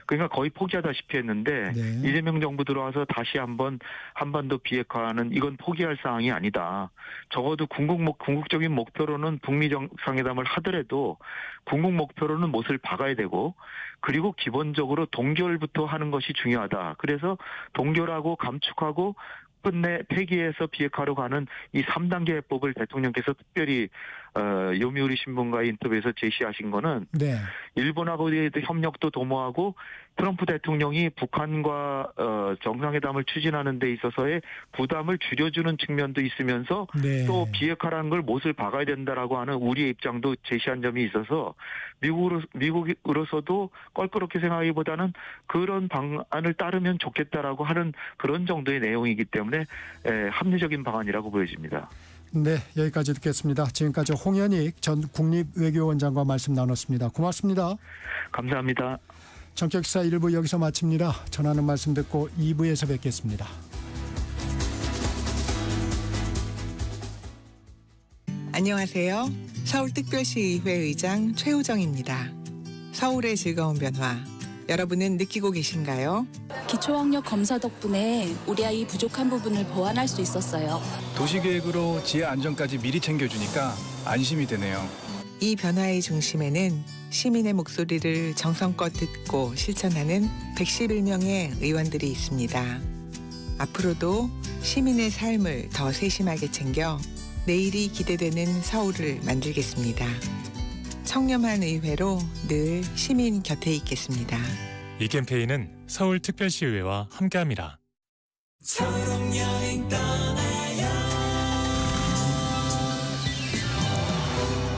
Speaker 5: 그러니까 거의 포기하다시피 했는데
Speaker 1: 네.
Speaker 5: 이재명 정부 들어와서 다시 한번 한반도 비핵화는 이건 포기할 사항이 아니다. 적어도 궁극적인 목표로는 북미 정상회담을 하더라도 궁극 목표로는 못을 박아야 되고 그리고 기본적으로 동결부터 하는 것이 중요하다. 그래서 동결하고 감축하고 끝내 폐기해서 비핵화로 가는 이 3단계 해법을 대통령께서 특별히 요미우리 신문과의 인터뷰에서 제시하신 거는
Speaker 1: 네.
Speaker 5: 일본하고의 협력도 도모하고 트럼프 대통령이 북한과 정상회담을 추진하는 데 있어서의 부담을 줄여주는 측면도 있으면서
Speaker 1: 네.
Speaker 5: 또 비핵화라는 걸 못을 박아야 된다라고 하는 우리의 입장도 제시한 점이 있어서 미국으로서도 껄끄럽게 생각하기보다는 그런 방안을 따르면 좋겠다라고 하는 그런 정도의 내용이기 때문에 합리적인 방안이라고 보여집니다.
Speaker 1: 네, 여기까지 듣겠습니다. 지금까지 홍현익 전 국립외교원장과 말씀 나눴습니다. 고맙습니다.
Speaker 5: 감사합니다.
Speaker 1: 전격시사 1부 여기서 마칩니다. 전하는 말씀 듣고 2부에서 뵙겠습니다.
Speaker 6: 안녕하세요. 서울특별시의회 의장 최우정입니다. 서울의 즐거운 변화, 여러분은 느끼고 계신가요?
Speaker 7: 기초학력 검사 덕분에 우리 아이 부족한 부분을 보완할 수 있었어요.
Speaker 8: 도시계획으로 지하 안전까지 미리 챙겨주니까 안심이 되네요.
Speaker 6: 이 변화의 중심에는 시민의 목소리를 정성껏 듣고 실천하는 111명의 의원들이 있습니다. 앞으로도 시민의 삶을 더 세심하게 챙겨 내일이 기대되는 서울을 만들겠습니다. 청렴한 의회로 늘 시민 곁에 있겠습니다.
Speaker 9: 이 캠페인은 서울특별시의회와 함께합니다.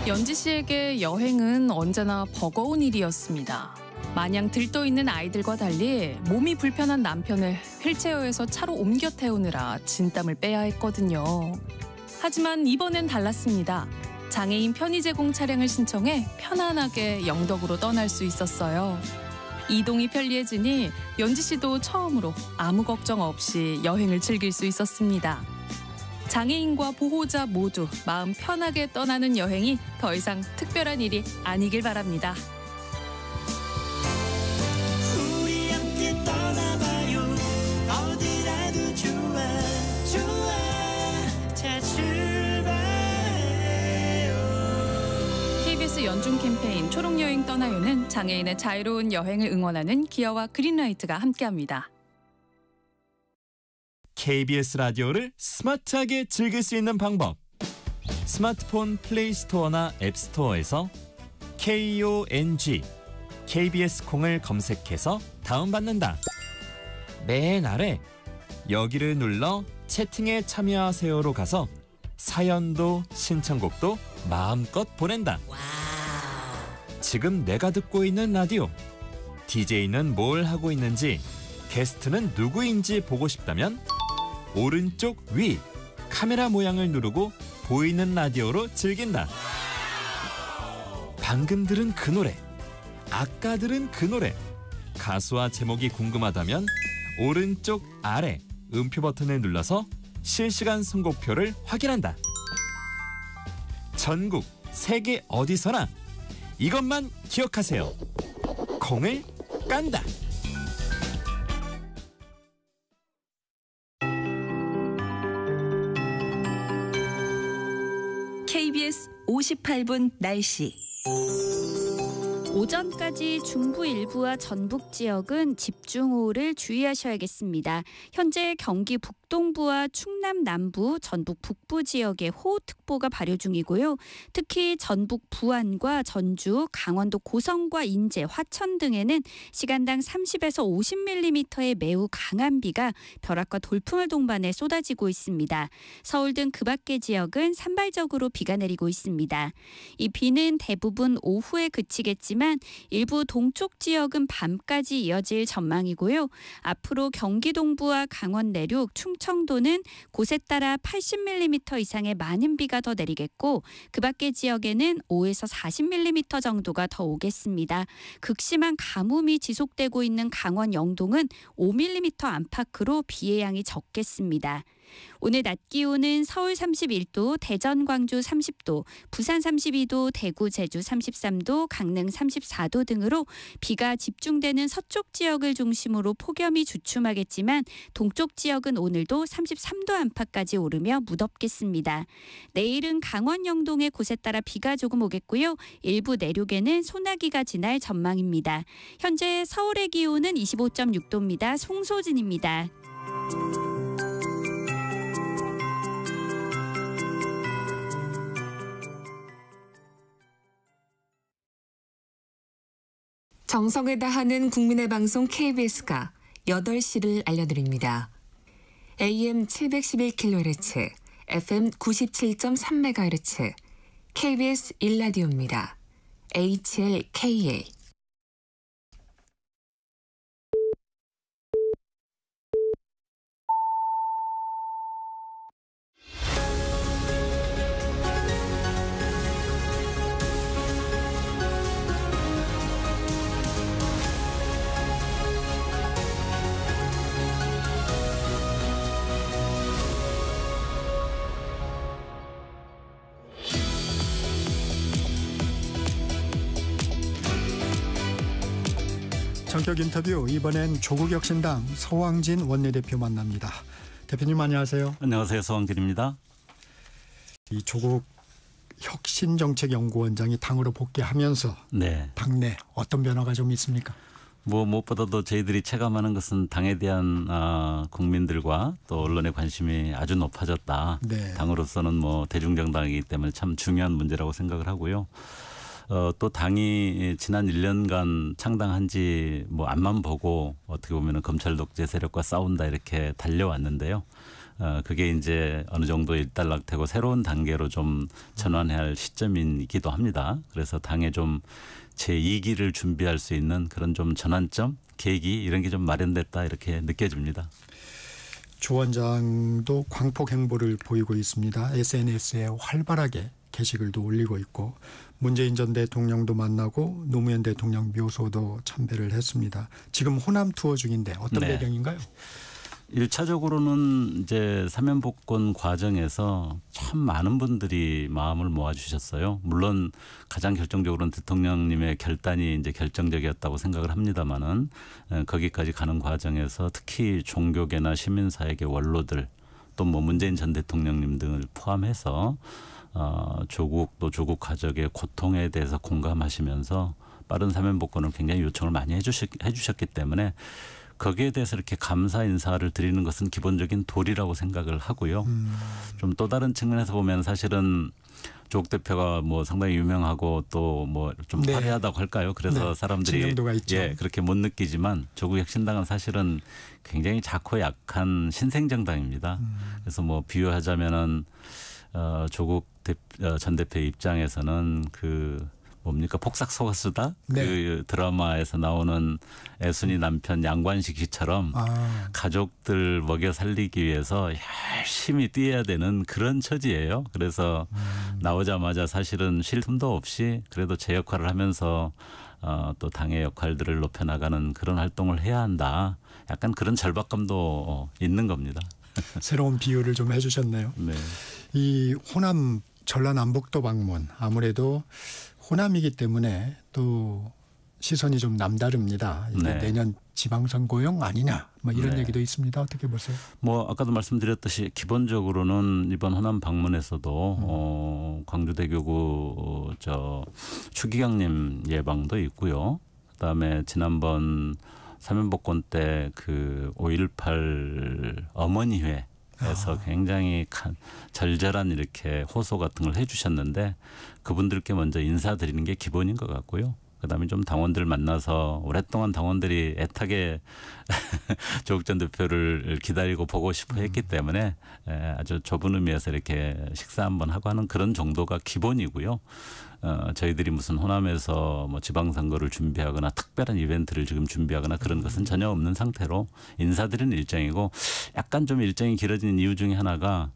Speaker 10: 연지 씨에게 여행은 언제나 버거운 일이었습니다. 마냥 들떠있는 아이들과 달리 몸이 불편한 남편을 휠체어에서 차로 옮겨 태우느라 진땀을 빼야 했거든요. 하지만 이번엔 달랐습니다. 장애인 편의 제공 차량을 신청해 편안하게 영덕으로 떠날 수 있었어요. 이동이 편리해지니 연지 씨도 처음으로 아무 걱정 없이 여행을 즐길 수 있었습니다. 장애인과 보호자 모두 마음 편하게 떠나는 여행이 더 이상 특별한 일이 아니길 바랍니다.
Speaker 11: 우리 함께 떠나봐요. 어디라도 좋아 좋아 자 출발해요.
Speaker 10: KBS 연중 캠페인 초록여행 떠나요는 장애인의 자유로운 여행을 응원하는 기아와 그린라이트가 함께합니다.
Speaker 12: KBS 라디오를 스마트하게 즐길 수 있는 방법. 스마트폰 플레이 스토어나 앱 스토어에서 KONG KBS 콩을 검색해서 다운받는다. 맨 아래 여기를 눌러 채팅에 참여하세요로 가서 사연도 신청곡도 마음껏 보낸다. 지금 내가 듣고 있는 라디오, DJ는 뭘 하고 있는지, 게스트는 누구인지 보고 싶다면 오른쪽 위 카메라 모양을 누르고 보이는 라디오로 즐긴다. 방금 들은 그 노래, 아까 들은 그 노래, 가수와 제목이 궁금하다면 오른쪽 아래 음표 버튼을 눌러서 실시간 선곡표를 확인한다. 전국 세계 어디서나 이것만 기억하세요. 콩을 깐다.
Speaker 13: KBS 58분 날씨.
Speaker 3: 오전까지 중부 일부와 전북 지역은 집중호우를 주의하셔야겠습니다. 현재 경기 북동부와 충남 남부, 전북 북부 지역에 호우특보가 발효 중이고요. 특히 전북 부안과 전주, 강원도 고성과 인제, 화천 등에는 시간당 30에서 50mm의 매우 강한 비가 벼락과 돌풍을 동반해 쏟아지고 있습니다. 서울 등 그 밖의 지역은 산발적으로 비가 내리고 있습니다. 이 비는 대부분 오후에 그치겠지만 일부 동쪽 지역은 밤까지 이어질 전망이고요. 앞으로 경기 동부와 강원 내륙, 충청도는 곳에 따라 80mm 이상의 많은 비가 더 내리겠고 그 밖의 지역에는 5에서 40mm 정도가 더 오겠습니다. 극심한 가뭄이 지속되고 있는 강원 영동은 5mm 안팎으로 비의 양이 적겠습니다. 오늘 낮 기온은 서울 31도, 대전, 광주 30도, 부산 32도, 대구, 제주 33도, 강릉 34도 등으로 비가 집중되는 서쪽 지역을 중심으로 폭염이 주춤하겠지만 동쪽 지역은 오늘도 33도 안팎까지 오르며 무덥겠습니다. 내일은 강원 영동의 곳에 따라 비가 조금 오겠고요. 일부 내륙에는 소나기가 지날 전망입니다. 현재 서울의 기온은 25.6도입니다. 송소진입니다.
Speaker 14: 정성을 다하는 국민의 방송 KBS가 8시를 알려드립니다. AM 711kHz, FM 97.3MHz, KBS 1라디오입니다. HLKA.
Speaker 1: 전격 인터뷰, 이번엔 조국혁신당 서왕진 원내대표 만납니다. 대표님 안녕하세요.
Speaker 15: 안녕하세요. 서왕진입니다.
Speaker 1: 이 조국 혁신정책연구원장이 당으로 복귀하면서
Speaker 15: 네.
Speaker 1: 당내 어떤 변화가 좀 있습니까?
Speaker 15: 무엇보다도 저희들이 체감하는 것은 당에 대한 국민들과 또 언론의 관심이 아주 높아졌다.
Speaker 1: 네.
Speaker 15: 당으로서는 대중정당이기 때문에 참 중요한 문제라고 생각을 하고요. 또 당이 지난 1년간 창당한 지 앞만 보고 어떻게 보면 검찰 독재 세력과 싸운다 이렇게 달려왔는데요. 그게 이제 어느 정도 일단락되고 새로운 단계로 좀 전환해야 할 시점이기도 합니다. 그래서 당에 좀 제2기를 준비할 수 있는 그런 좀 전환점, 계기 이런 게 좀 마련됐다 이렇게 느껴집니다.
Speaker 1: 조 원장도 광폭 행보를 보이고 있습니다. SNS에 활발하게 게시글도 올리고 있고 문재인 전 대통령도 만나고 노무현 대통령 묘소도 참배를 했습니다. 지금 호남 투어 중인데 어떤
Speaker 15: 네.
Speaker 1: 배경인가요?
Speaker 15: 1차적으로는 이제 사면 복권 과정에서 참 많은 분들이 마음을 모아주셨어요. 물론 가장 결정적으로는 대통령님의 결단이 이제 결정적이었다고 생각을 합니다만은 거기까지 가는 과정에서 특히 종교계나 시민사회계 원로들 또 문재인 전 대통령님 등을 포함해서 조국 또 조국 가족의 고통에 대해서 공감하시면서 빠른 사면 복권을 굉장히 요청을 많이 해주셨기 때문에 거기에 대해서 이렇게 감사 인사를 드리는 것은 기본적인 도리라고 생각을 하고요. 좀 또 다른 측면에서 보면 사실은 조국 대표가 상당히 유명하고 또 좀
Speaker 1: 네.
Speaker 15: 화려하다고 할까요? 그래서
Speaker 1: 네.
Speaker 15: 사람들이
Speaker 1: 知名度가 있죠.
Speaker 15: 그렇게 못 느끼지만 조국 혁신당은 사실은 굉장히 작고 약한 신생정당입니다. 그래서 비유하자면은 조국 전 대표의 입장에서는 폭삭 속았수다?
Speaker 1: 네.
Speaker 15: 그 드라마에서 나오는 애순이 남편 양관식 씨처럼 가족들 먹여 살리기 위해서 열심히 뛰어야 되는 그런 처지예요. 그래서 나오자마자 사실은 쉴 틈도 없이 그래도 제 역할을 하면서 또 당의 역할들을 높여나가는 그런 활동을 해야 한다. 약간 그런 절박감도 있는 겁니다.
Speaker 1: 새로운 비유를 좀 해주셨네요.
Speaker 15: 네.
Speaker 1: 이 호남 전라남북도 방문 아무래도 호남이기 때문에 또 시선이 좀 남다릅니다. 이게
Speaker 15: 네.
Speaker 1: 내년 지방선거용 아니냐 이런
Speaker 15: 네.
Speaker 1: 얘기도 있습니다. 어떻게 보세요?
Speaker 15: 아까도 말씀드렸듯이 기본적으로는 이번 호남 방문에서도 광주대교구 추기경님 예방도 있고요. 그다음에 지난번 사면복권 때 5.18 어머니회에서 굉장히 절절한 이렇게 호소 같은 걸 해주셨는데 그분들께 먼저 인사드리는 게 기본인 것 같고요. 그다음에 좀 당원들 만나서 오랫동안 당원들이 애타게 조국 전 대표를 기다리고 보고 싶어 했기 때문에 아주 좁은 의미에서 이렇게 식사 한번 하고 하는 그런 정도가 기본이고요. 저희들이 무슨 호남에서 지방선거를 준비하거나 특별한 이벤트를 지금 준비하거나 그런 것은 전혀 없는 상태로 인사드리는 일정이고 약간 좀 일정이 길어지는 이유 중에 하나가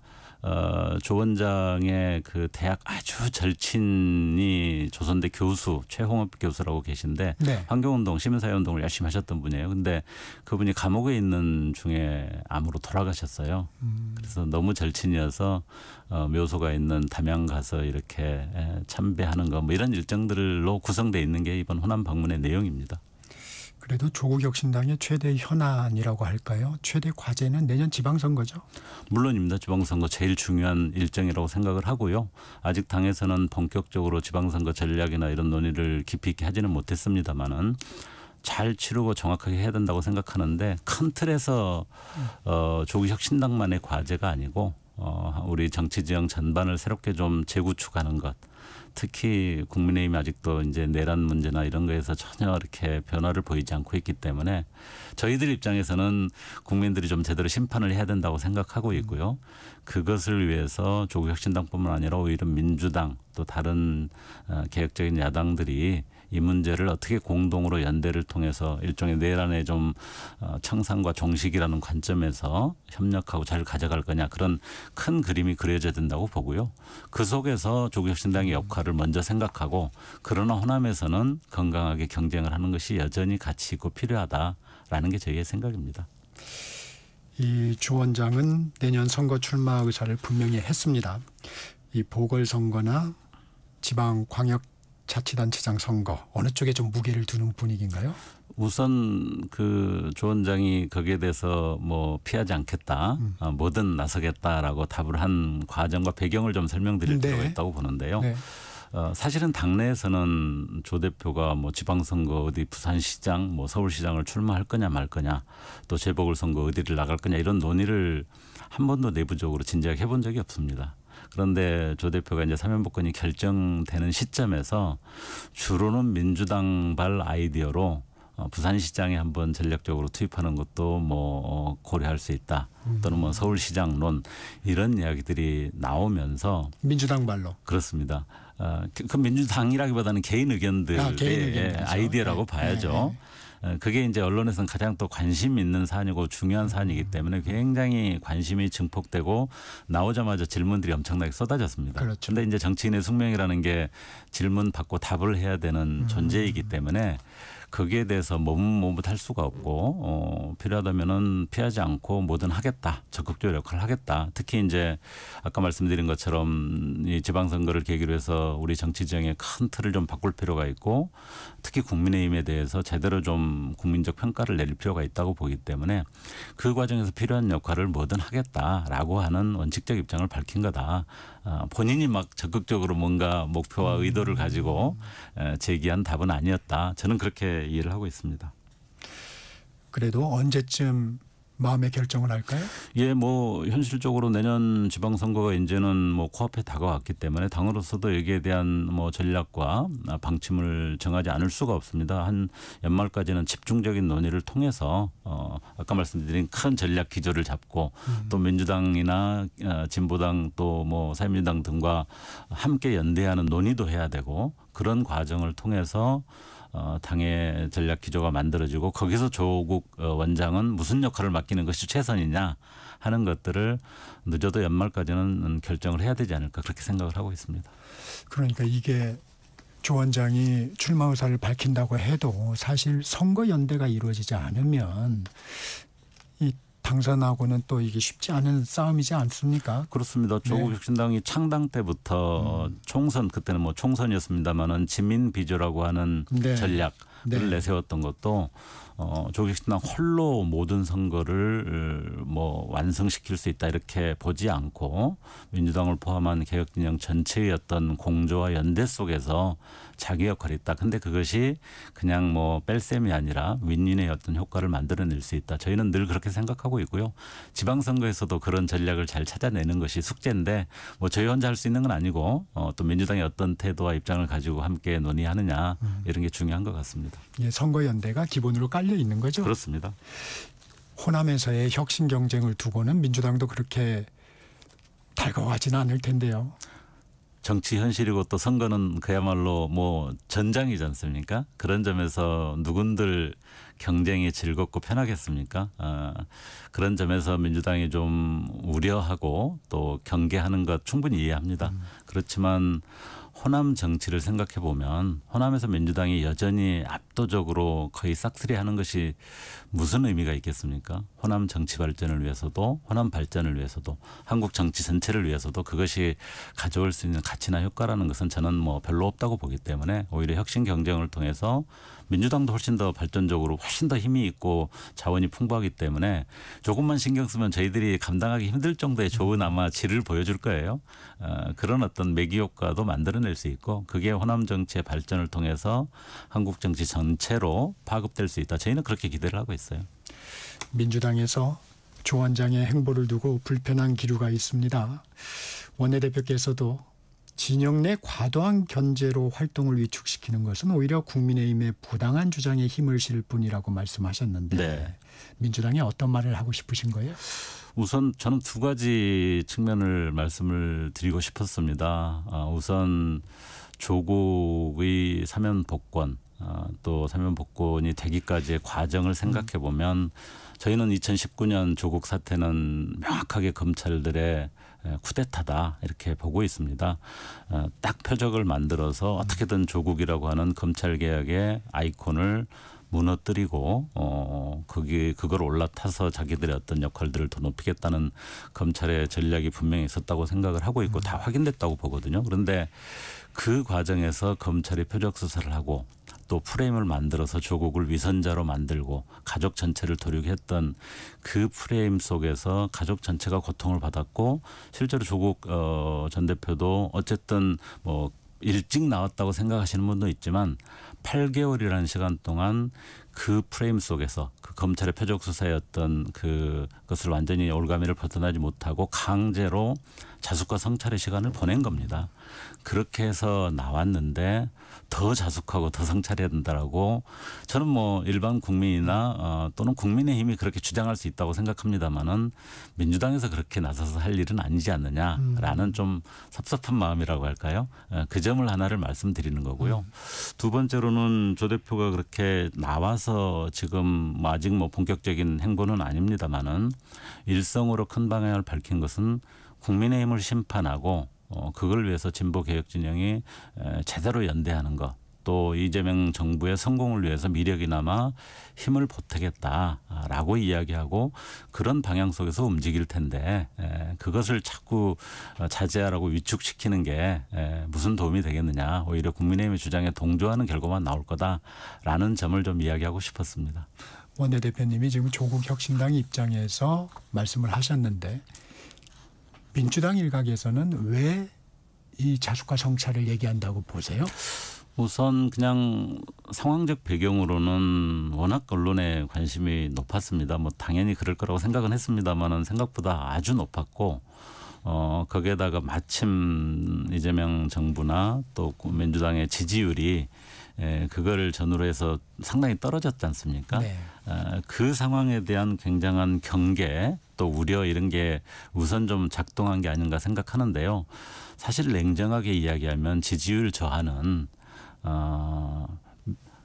Speaker 15: 조 원장의 그 대학 아주 절친이 조선대 교수 최홍업 교수라고 계신데
Speaker 1: 네.
Speaker 15: 환경운동 시민사회운동을 열심히 하셨던 분이에요. 근데 그분이 감옥에 있는 중에 암으로 돌아가셨어요. 그래서 너무 절친이어서 묘소가 있는 담양 가서 이렇게 참배하는 거 뭐 이런 일정들로 구성되어 있는 게 이번 호남 방문의 내용입니다.
Speaker 1: 그래도 조국혁신당의 최대 현안이라고 할까요? 최대 과제는 내년 지방선거죠?
Speaker 15: 물론입니다. 지방선거 제일 중요한 일정이라고 생각을 하고요. 아직 당에서는 본격적으로 지방선거 전략이나 이런 논의를 깊이 있게 하지는 못했습니다마는 잘 치르고 정확하게 해야 된다고 생각하는데 큰 틀에서 조국혁신당만의 과제가 아니고 우리 정치 지형 전반을 새롭게 좀 재구축하는 것. 특히 국민의힘이 아직도 이제 내란 문제나 이런 거에서 전혀 이렇게 변화를 보이지 않고 있기 때문에 저희들 입장에서는 국민들이 좀 제대로 심판을 해야 된다고 생각하고 있고요. 그것을 위해서 조국혁신당뿐만 아니라 오히려 민주당 또 다른 개혁적인 야당들이 이 문제를 어떻게 공동으로 연대를 통해서 일종의 내란의 좀 청산과 종식이라는 관점에서 협력하고 잘 가져갈 거냐 그런 큰 그림이 그려져야 된다고 보고요. 그 속에서 조국혁신당의 역할을 먼저 생각하고 그러나 호남에서는 건강하게 경쟁을 하는 것이 여전히 가치 있고 필요하다라는 게 저희의 생각입니다.
Speaker 1: 이 조 원장은 내년 선거 출마 의사를 분명히 했습니다. 이 보궐선거나 지방광역자치단체장 선거 어느 쪽에 좀 무게를 두는 분위기인가요? 우선
Speaker 15: 그 조 원장이 거기에 대해서 뭐 피하지 않겠다, 뭐든 나서겠다라고 답을 한 과정과 배경을 좀 설명드릴 필요가 있다고 보는데요.
Speaker 1: 네.
Speaker 15: 사실은 당내에서는 조 대표가 뭐 지방선거 어디 부산시장, 뭐 서울시장을 출마할 거냐 말 거냐, 또 재보궐선거 어디를 나갈 거냐 이런 논의를 한 번도 내부적으로 진지하게 해본 적이 없습니다. 그런데 조 대표가 이제 사면복권이 결정되는 시점에서 주로는 민주당발 아이디어로 부산시장에 한번 전략적으로 투입하는 것도 뭐 고려할 수 있다. 또는 뭐 서울시장론 이런 이야기들이 나오면서
Speaker 1: 민주당 발로 그렇습니다.
Speaker 15: 그 민주당이라기보다는 개인 의견들의 아이디어라고 봐야죠. 그게 이제 언론에서는 가장 또 관심 있는 사안이고 중요한 사안이기 때문에 굉장히 관심이 증폭되고 나오자마자 질문들이 엄청나게 쏟아졌습니다. 그런데 이제 정치인의 숙명이라는 게 질문 받고 답을 해야 되는 존재이기 때문에 거기에 대해서 머뭇할 수가 없고 필요하다면은 피하지 않고 뭐든 하겠다. 적극적으로 역할을 하겠다. 특히 이제 아까 말씀드린 것처럼 이 지방선거를 계기로 해서 우리 정치 지형의 큰 틀을 좀 바꿀 필요가 있고 특히 국민의힘에 대해서 제대로 좀 국민적 평가를 내릴 필요가 있다고 보기 때문에 그 과정에서 필요한 역할을 뭐든 하겠다라고 하는 원칙적 입장을 밝힌 거다. 본인이 막 적극적으로 뭔가 목표와 의도를 가지고 제기한 답은 아니었다. 저는 그렇게 이해를 하고 있습니다.
Speaker 1: 그래도 언제쯤 마음의 결정을 할까요?
Speaker 15: 예, 뭐 현실적으로 내년 지방선거가 이제는 뭐 코앞에 다가왔기 때문에 당으로서도 여기에 대한 뭐 전략과 방침을 정하지 않을 수가 없습니다. 한 연말까지는 집중적인 논의를 통해서 아까 말씀드린 큰 전략 기조를 잡고 또 민주당이나 진보당 또 뭐 사회민주당 등과 함께 연대하는 논의도 해야 되고 그런 과정을 통해서 당의 전략 기조가 만들어지고 거기서 조국 원장은 무슨 역할을 맡기는 것이 최선이냐 하는 것들을 늦어도 연말까지는 결정을 해야 되지 않을까 그렇게 생각을 하고 있습니다.
Speaker 1: 그러니까 이게 조 원장이 출마 의사를 밝힌다고 해도 사실 선거 연대가 이루어지지 않으면 이 당선하고는 또 이게 쉽지 않은 싸움이지 않습니까?
Speaker 15: 그렇습니다. 조국혁신당이 창당 때부터 총선 그때는 뭐 총선이었습니다만은 지민 비조라고 하는 전략을 내세웠던 것도 조국혁신당 홀로 모든 선거를 뭐 완성시킬 수 있다 이렇게 보지 않고 민주당을 포함한 개혁진영 전체의 어떤 공조와 연대 속에서 자기 역할이 있다. 근데 그것이 그냥 뭐 뺄셈이 아니라 윈윈의 어떤 효과를 만들어낼 수 있다. 저희는 늘 그렇게 생각하고 있고요. 지방선거에서도 그런 전략을 잘 찾아내는 것이 숙제인데 뭐 저희 혼자 할 수 있는 건 아니고 또 민주당이 어떤 태도와 입장을 가지고 함께 논의하느냐 이런 게 중요한 것 같습니다.
Speaker 1: 예, 선거연대가 기본으로 깔려 있는 거죠?
Speaker 15: 그렇습니다.
Speaker 1: 호남에서의 혁신 경쟁을 두고는 민주당도 그렇게 달가워하지는 않을 텐데요.
Speaker 15: 정치 현실이고 또 선거는 그야말로 뭐 전장이지 않습니까? 그런 점에서 누군들 경쟁이 즐겁고 편하겠습니까? 그런 점에서 민주당이 좀 우려하고 또 경계하는 것 충분히 이해합니다. 그렇지만 호남 정치를 생각해 보면 호남에서 민주당이 여전히 압도적으로 거의 싹쓸이하는 것이 무슨 의미가 있겠습니까? 호남 정치 발전을 위해서도 호남 발전을 위해서도 한국 정치 전체를 위해서도 그것이 가져올 수 있는 가치나 효과라는 것은 저는 뭐 별로 없다고 보기 때문에 오히려 혁신 경쟁을 통해서 민주당도 훨씬 더 발전적으로 훨씬 더 힘이 있고 자원이 풍부하기 때문에 조금만 신경 쓰면 저희들이 감당하기 힘들 정도의 좋은 아마 질을 보여줄 거예요. 그런 어떤 매기 효과도 만들어낼 수 있고 그게 호남 정치의 발전을 통해서 한국 정치 전체로 파급될 수 있다. 저희는 그렇게 기대를 하고 있어요.
Speaker 1: 민주당에서 조 원장의 행보를 두고 불편한 기류가 있습니다. 원내대표께서도 진영 내 과도한 견제로 활동을 위축시키는 것은 오히려 국민의힘의 부당한 주장에 힘을 실을 뿐이라고 말씀하셨는데
Speaker 15: 네.
Speaker 1: 민주당이 어떤 말을 하고 싶으신 거예요?
Speaker 15: 우선 저는 두 가지 측면을 말씀을 드리고 싶었습니다. 우선 조국의 사면 복권 또 사면 복권이 되기까지의 과정을 생각해 보면 저희는 2019년 조국 사태는 명확하게 검찰들의 쿠데타다 이렇게 보고 있습니다. 딱 표적을 만들어서 어떻게든 조국이라고 하는 검찰개혁의 아이콘을 무너뜨리고 그걸 올라타서 자기들의 어떤 역할들을 더 높이겠다는 검찰의 전략이 분명히 있었다고 생각을 하고 있고 다 확인됐다고 보거든요. 그런데 그 과정에서 검찰이 표적 수사를 하고 또 프레임을 만들어서 조국을 위선자로 만들고 가족 전체를 도륙 했던 그 프레임 속에서 가족 전체가 고통을 받았고 실제로 조국 전 대표도 어쨌든 뭐 일찍 나왔다고 생각하시는 분도 있지만 8개월이라는 시간 동안 그 프레임 속에서 그 검찰의 표적 수사였던 그것을 완전히 올가미를 벗어나지 못하고 강제로 자숙과 성찰의 시간을 보낸 겁니다. 그렇게 해서 나왔는데 더 자숙하고 더 성찰해야 된다라고 저는 뭐 일반 국민이나 또는 국민의힘이 그렇게 주장할 수 있다고 생각합니다마는 민주당에서 그렇게 나서서 할 일은 아니지 않느냐라는 좀 섭섭한 마음이라고 할까요? 그 점을 하나를 말씀드리는 거고요. 두 번째로는 조 대표가 그렇게 나와서 지금 아직 뭐 본격적인 행보는 아닙니다마는 일성으로 큰 방향을 밝힌 것은 국민의힘을 심판하고 그걸 위해서 진보개혁진영이 제대로 연대하는 것 또 이재명 정부의 성공을 위해서 미력이나마 힘을 보태겠다라고 이야기하고 그런 방향 속에서 움직일 텐데 그것을 자꾸 자제하라고 위축시키는 게 무슨 도움이 되겠느냐. 오히려 국민의힘의 주장에 동조하는 결과만 나올 거다라는 점을 좀 이야기하고 싶었습니다.
Speaker 1: 원내대표님이 지금 조국 혁신당 입장에서 말씀을 하셨는데 민주당 일각에서는 왜 이 자숙과 성찰을 얘기한다고 보세요?
Speaker 15: 우선 그냥 상황적 배경으로는 워낙 언론의 관심이 높았습니다. 뭐 당연히 그럴 거라고 생각은 했습니다만은 생각보다 아주 높았고 거기에다가 마침 이재명 정부나 또 민주당의 지지율이 그거를 전후로 해서 상당히 떨어졌지 않습니까? 네. 그 상황에 대한 굉장한 경계 또 우려 이런 게 우선 좀 작동한 게 아닌가 생각하는데요. 사실 냉정하게 이야기하면 지지율 저하는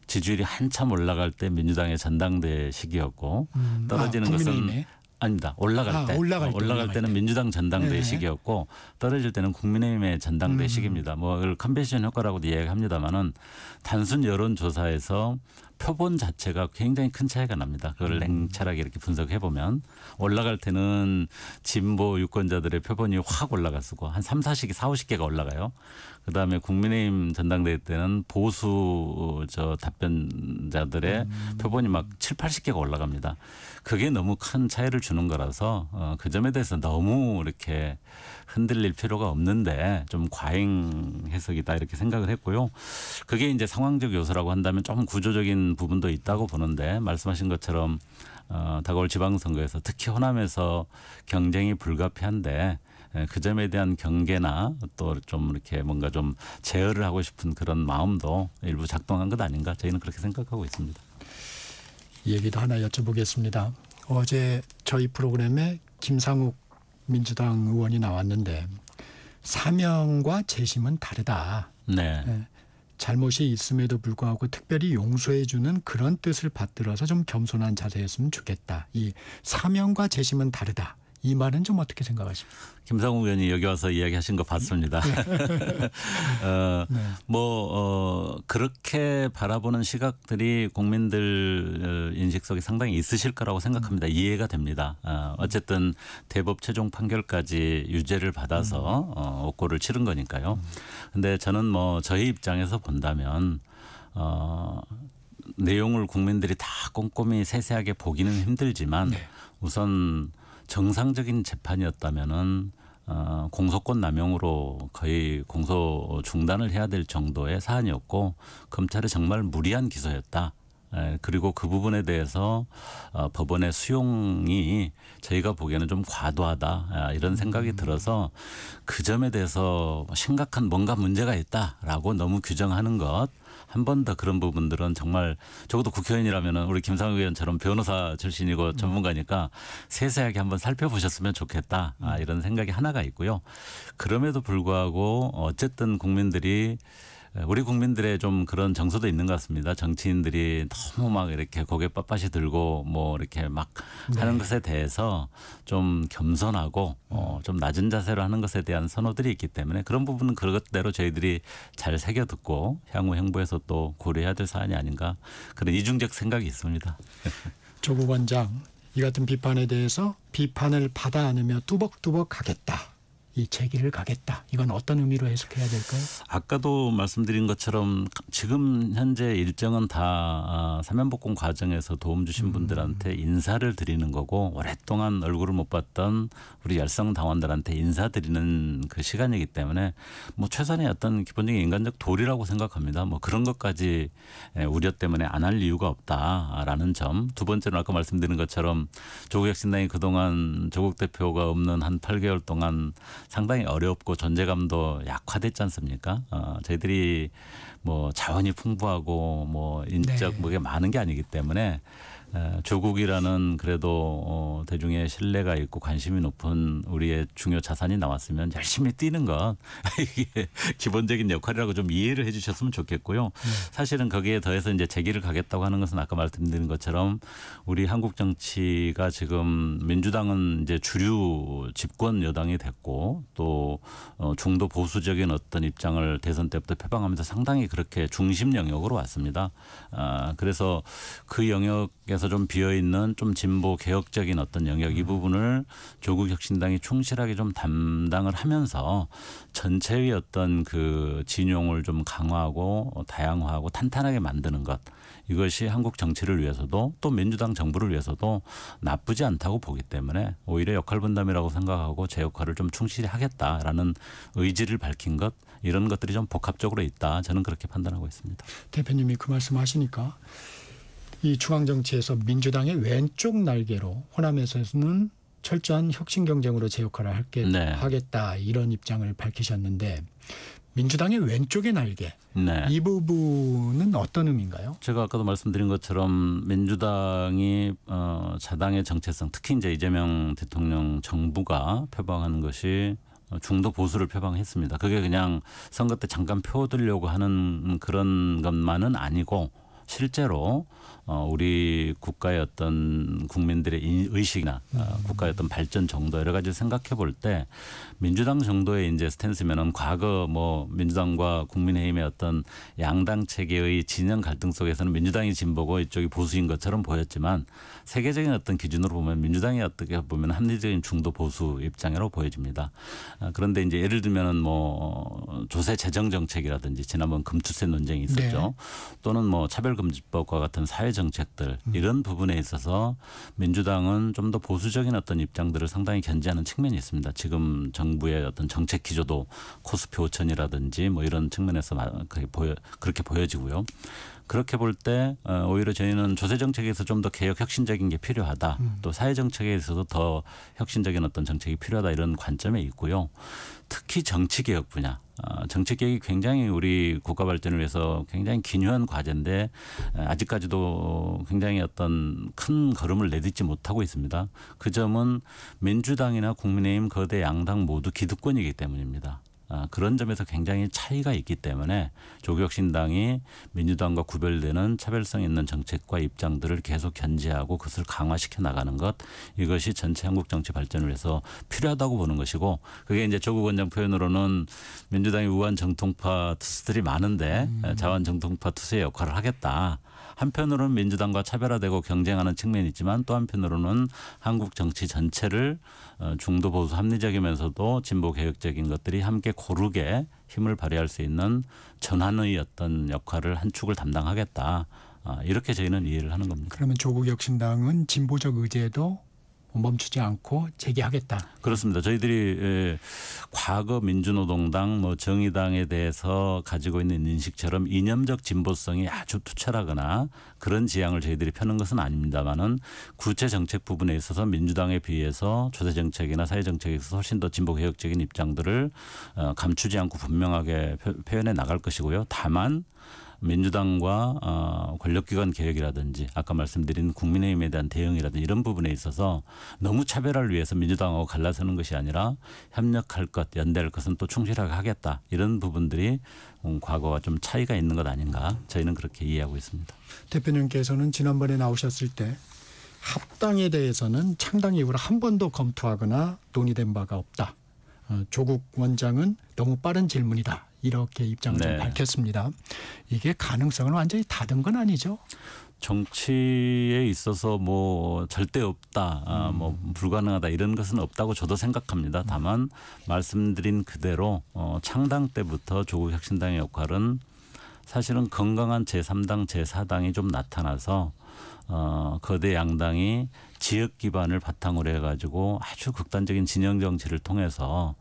Speaker 15: 지지율이 한참 올라갈 때 민주당의 전당대 시기였고 떨어지는 것은 아닙니다. 올라갈 때는 민주당 전당대 시기였고 떨어질 때는 국민의힘의 전당대 시기입니다. 뭐 이걸 컨벤션 효과라고도 이야기합니다만은 단순 여론조사에서 표본 자체가 굉장히 큰 차이가 납니다. 그걸 냉철하게 이렇게 분석해 보면 올라갈 때는 진보 유권자들의 표본이 확 올라갔고 한 4, 50개가 올라가요. 그다음에 국민의힘 전당대회 때는 보수 답변자들의 표본이 막 7, 80개가 올라갑니다. 그게 너무 큰 차이를 주는 거라서 그 점에 대해서 너무 이렇게 흔들릴 필요가 없는데 좀 과잉 해석이다 이렇게 생각을 했고요. 그게 이제 상황적 요소라고 한다면 좀 구조적인 부분도 있다고 보는데 말씀하신 것처럼 다가올 지방선거에서 특히 호남에서 경쟁이 불가피한데 그 점에 대한 경계나 또 좀 이렇게 뭔가 좀 제어를 하고 싶은 그런 마음도 일부 작동한 것 아닌가 저희는 그렇게 생각하고 있습니다.
Speaker 1: 이 얘기도 하나 여쭤보겠습니다. 어제 저희 프로그램에 김상욱 민주당 의원이 나왔는데 사명과 재심은 다르다.
Speaker 15: 네.
Speaker 1: 예, 잘못이 있음에도 불구하고 특별히 용서해주는 그런 뜻을 받들어서 좀 겸손한 자세였으면 좋겠다. 이 사명과 재심은 다르다. 이 말은 좀 어떻게 생각하십니까?
Speaker 15: 김상우 의원이 여기 와서 이야기하신 거 봤습니다. 그렇게 바라보는 시각들이 국민들 인식 속에 상당히 있으실 거라고 생각합니다. 이해가 됩니다. 어쨌든 대법 최종 판결까지 유죄를 받아서 옥고를 치른 거니까요. 근데 저는 저희 입장에서 본다면 내용을 국민들이 다 꼼꼼히 세세하게 보기는 힘들지만 우선 정상적인 재판이었다면은 공소권 남용으로 거의 공소 중단을 해야 될 정도의 사안이었고 검찰이 정말 무리한 기소였다. 그리고 그 부분에 대해서 법원의 수용이 저희가 보기에는 좀 과도하다 이런 생각이 들어서 그 점에 대해서 심각한 뭔가 문제가 있다라고 너무 규정하는 것 한 번 더 그런 부분들은 정말 적어도 국회의원이라면 우리 김상우 의원처럼 변호사 출신이고 전문가니까 세세하게 한번 살펴보셨으면 좋겠다 이런 생각이 하나가 있고요. 그럼에도 불구하고 어쨌든 우리 국민들의 좀 그런 정서도 있는 것 같습니다. 정치인들이 너무 막 이렇게 고개 빳빳이 들고 이렇게 막 하는 것에 대해서 좀 겸손하고 좀 낮은 자세로 하는 것에 대한 선호들이 있기 때문에 그런 부분은 그것대로 저희들이 잘 새겨 듣고 향후 행보에서 또 고려해야 될 사안이 아닌가 그런 이중적 생각이 있습니다.
Speaker 1: 조국 원장, 이 같은 비판에 대해서 비판을 받아 안으며 뚜벅뚜벅 가겠다. 이 제기를 가겠다. 이건 어떤 의미로 해석해야 될까요?
Speaker 15: 아까도 말씀드린 것처럼 지금 현재 일정은 다 사면복권 과정에서 도움 주신 분들한테 인사를 드리는 거고 오랫동안 얼굴을 못 봤던 우리 열성 당원들한테 인사드리는 그 시간이기 때문에 최소한의 어떤 기본적인 인간적 도리라고 생각합니다. 그런 것까지 우려 때문에 안 할 이유가 없다라는 점. 두 번째는 아까 말씀드린 것처럼 조국혁신당이 그동안 조국 대표가 없는 한 8개월 동안 상당히 어렵고 존재감도 약화됐지 않습니까? 저희들이 자원이 풍부하고 인적 게 많은 게 아니기 때문에 조국이라는 그래도 대중의 신뢰가 있고 관심이 높은 우리의 중요 자산이 나왔으면 열심히 뛰는 것 이게 기본적인 역할이라고 좀 이해를 해 주셨으면 좋겠고요. 사실은 거기에 더해서 이제 제기를 가겠다고 하는 것은 아까 말씀드린 것처럼 우리 한국 정치가 지금 민주당은 이제 주류 집권 여당이 됐고 또 중도 보수적인 어떤 입장을 대선 때부터 표방하면서 상당히 그렇게 중심 영역으로 왔습니다. 그래서 그 영역에서 좀 비어있는 좀 진보 개혁적인 어떤 영역 이 부분을 조국 혁신당이 충실하게 좀 담당을 하면서 전체의 어떤 그 진용을 좀 강화하고 다양화하고 탄탄하게 만드는 것 이것이 한국 정치를 위해서도 또 민주당 정부를 위해서도 나쁘지 않다고 보기 때문에 오히려 역할 분담이라고 생각하고 제 역할을 좀 충실히 하겠다라는 의지를 밝힌 것 이런 것들이 좀 복합적으로 있다. 저는 그렇게 판단하고 있습니다.
Speaker 1: 대표님이 그 말씀하시니까 이 중앙정치에서 민주당의 왼쪽 날개로 호남에서는 철저한 혁신 경쟁으로 제 역할을 하겠다 이런 입장을 밝히셨는데 민주당의 왼쪽의 날개 이 부분은 어떤 의미인가요?
Speaker 15: 제가 아까도 말씀드린 것처럼 민주당이 자당의 정체성 특히 이제 이재명 대통령 정부가 표방하는 것이 중도 보수를 표방했습니다. 그게 그냥 선거 때 잠깐 표들려고 하는 그런 것만은 아니고 실제로 우리 국가의 어떤 국민들의 의식이나 국가의 어떤 발전 정도 여러 가지를 생각해 볼 때 민주당 정도의 이제 스탠스면은 과거 민주당과 국민의힘의 어떤 양당 체계의 진영 갈등 속에서는 민주당이 진보고 이쪽이 보수인 것처럼 보였지만 세계적인 어떤 기준으로 보면 민주당이 어떻게 보면 합리적인 중도 보수 입장으로 보여집니다. 그런데 이제 예를 들면은 조세 재정 정책이라든지 지난번 금투세 논쟁이 있었죠. 또는 차별금지법과 같은 사회 정책들 이런 부분에 있어서 민주당은 좀 더 보수적인 어떤 입장들을 상당히 견지하는 측면이 있습니다. 지금 정부의 어떤 정책 기조도 코스피 5천이라든지 이런 측면에서 그렇게 보여지고요. 그렇게 볼 때 오히려 저희는 조세 정책에서 좀 더 개혁 혁신적인 게 필요하다. 또 사회 정책에 있어서 더 혁신적인 어떤 정책이 필요하다 이런 관점에 있고요. 특히 정치 개혁 분야. 정치 개혁이 굉장히 우리 국가 발전을 위해서 굉장히 기묘한 과제인데 아직까지도 굉장히 어떤 큰 걸음을 내딛지 못하고 있습니다. 그 점은 민주당이나 국민의힘 거대 양당 모두 기득권이기 때문입니다. 그런 점에서 굉장히 차이가 있기 때문에 조국혁신당이 민주당과 구별되는 차별성 있는 정책과 입장들을 계속 견지하고 그것을 강화시켜 나가는 것, 이것이 전체 한국 정치 발전을 위해서 필요하다고 보는 것이고, 그게 이제 조국 원장 표현으로는 민주당이 우한 정통파 투수들이 많은데 자완 정통파 투수의 역할을 하겠다. 한편으로는 민주당과 차별화되고 경쟁하는 측면이 있지만 또 한편으로는 한국 정치 전체를 중도 보수 합리적이면서도 진보 개혁적인 것들이 함께 고르게 힘을 발휘할 수 있는 전환의 어떤 역할을 한 축을 담당하겠다. 이렇게 저희는 이해를 하는 겁니다.
Speaker 1: 그러면 조국혁신당은 진보적 의제도 멈추지 않고 제기하겠다.
Speaker 15: 그렇습니다. 저희들이 과거 민주노동당, 정의당에 대해서 가지고 있는 인식처럼 이념적 진보성이 아주 투철하거나 그런 지향을 저희들이 펴는 것은 아닙니다만은 구체 정책 부분에 있어서 민주당에 비해서 조세 정책이나 사회 정책에 있어서 훨씬 더 진보 개혁적인 입장들을 감추지 않고 분명하게 표현해 나갈 것이고요. 다만 민주당과 권력기관 개혁이라든지 아까 말씀드린 국민의힘에 대한 대응이라든지 이런 부분에 있어서 너무 차별화를 위해서 민주당하고 갈라서는 것이 아니라 협력할 것, 연대할 것은 또 충실하게 하겠다. 이런 부분들이 과거와 좀 차이가 있는 것 아닌가. 저희는 그렇게 이해하고 있습니다.
Speaker 1: 대표님께서는 지난번에 나오셨을 때 합당에 대해서는 창당 이후로 한 번도 검토하거나 논의된 바가 없다. 조국 원장은 너무 빠른 질문이다. 이렇게 입장을 좀 밝혔습니다. 이게 가능성을 완전히 닫은 건 아니죠?
Speaker 15: 정치에 있어서 절대 없다, 불가능하다 이런 것은 없다고 저도 생각합니다. 다만 말씀드린 그대로 창당 때부터 조국혁신당의 역할은 사실은 건강한 제3당, 제4당이 좀 나타나서 거대 양당이 지역 기반을 바탕으로 해가지고 아주 극단적인 진영 정치를 통해서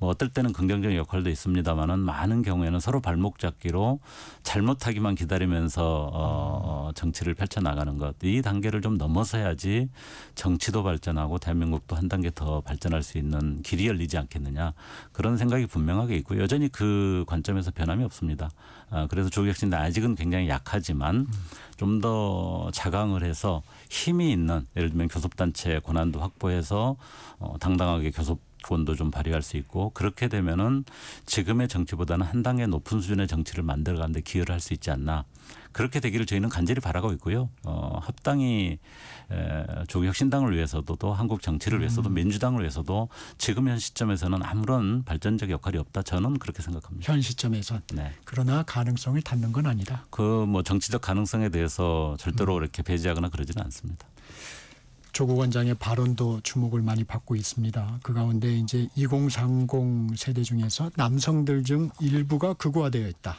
Speaker 15: 어떨 때는 긍정적인 역할도 있습니다만은 많은 경우에는 서로 발목 잡기로 잘못하기만 기다리면서 정치를 펼쳐나가는 것. 이 단계를 좀 넘어서야지 정치도 발전하고 대한민국도 한 단계 더 발전할 수 있는 길이 열리지 않겠느냐. 그런 생각이 분명하게 있고 여전히 그 관점에서 변함이 없습니다. 그래서 조국혁신당 아직은 굉장히 약하지만 좀 더 자강을 해서 힘이 있는, 예를 들면 교섭단체 권한도 확보해서 당당하게 교섭권도 좀 발휘할 수 있고, 그렇게 되면은 지금의 정치보다는 한 단계 높은 수준의 정치를 만들어가는 데 기여를 할 수 있지 않나. 그렇게 되기를 저희는 간절히 바라고 있고요. 합당이 조국혁신당을 위해서도 또 한국 정치를 위해서도 민주당을 위해서도 지금 현 시점에서는 아무런 발전적 역할이 없다. 저는 그렇게 생각합니다.
Speaker 1: 현 시점에선. 네. 그러나 가능성을 닫는 건 아니다.
Speaker 15: 정치적 가능성에 대해서 절대로 이렇게 배제하거나 그러지는 않습니다.
Speaker 1: 조국 원장의 발언도 주목을 많이 받고 있습니다. 그 가운데 이제 2030 세대 중에서 남성들 중 일부가 극우화되어 있다.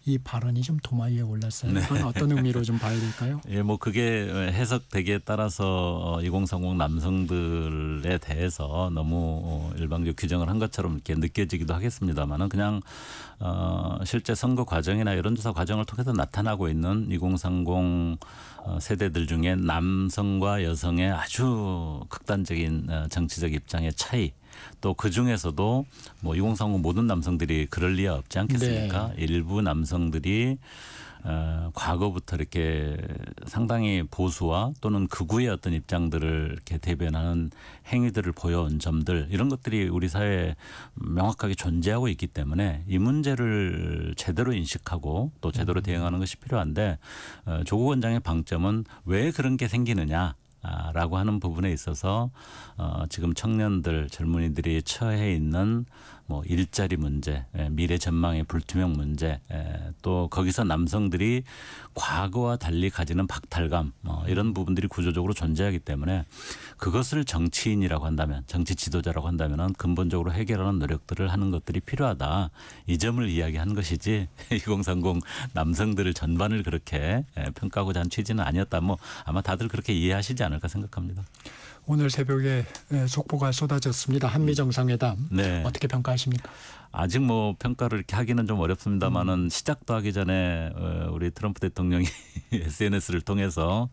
Speaker 1: 이 발언이 좀 도마 위에 올랐어요. 그건 어떤 의미로 좀 봐야 될까요?
Speaker 15: 그게 해석되기에 따라서 2030 남성들에 대해서 너무 일방적 규정을 한 것처럼 이렇게 느껴지기도 하겠습니다만은 그냥 실제 선거 과정이나 여론조사 과정을 통해서 나타나고 있는 2030 세대들 중에 남성과 여성의 아주 극단적인 정치적 입장의 차이, 또 그중에서도 2030 모든 남성들이 그럴 리가 없지 않겠습니까? 네. 일부 남성들이 과거부터 이렇게 상당히 보수와 또는 극우의 어떤 입장들을 이렇게 대변하는 행위들을 보여온 점들, 이런 것들이 우리 사회에 명확하게 존재하고 있기 때문에 이 문제를 제대로 인식하고 또 제대로 대응하는 것이 필요한데, 조국 원장의 방점은 왜 그런 게 생기느냐 라고 하는 부분에 있어서 지금 청년들, 젊은이들이 처해 있는 일자리 문제, 미래 전망의 불투명 문제, 또 거기서 남성들이 과거와 달리 가지는 박탈감, 이런 부분들이 구조적으로 존재하기 때문에 그것을 정치인이라고 한다면, 정치 지도자라고 한다면 근본적으로 해결하는 노력들을 하는 것들이 필요하다. 이 점을 이야기한 것이지 2030 남성들을 전반을 그렇게 평가하고자 한 취지는 아니었다. 아마 다들 그렇게 이해하시지 않을까 생각합니다.
Speaker 1: 오늘 새벽에 속보가 쏟아졌습니다. 한미 정상회담. 네. 어떻게 평가하십니까?
Speaker 15: 아직 평가를 이렇게 하기는 좀 어렵습니다만은 시작도 하기 전에 우리 트럼프 대통령이 SNS를 통해서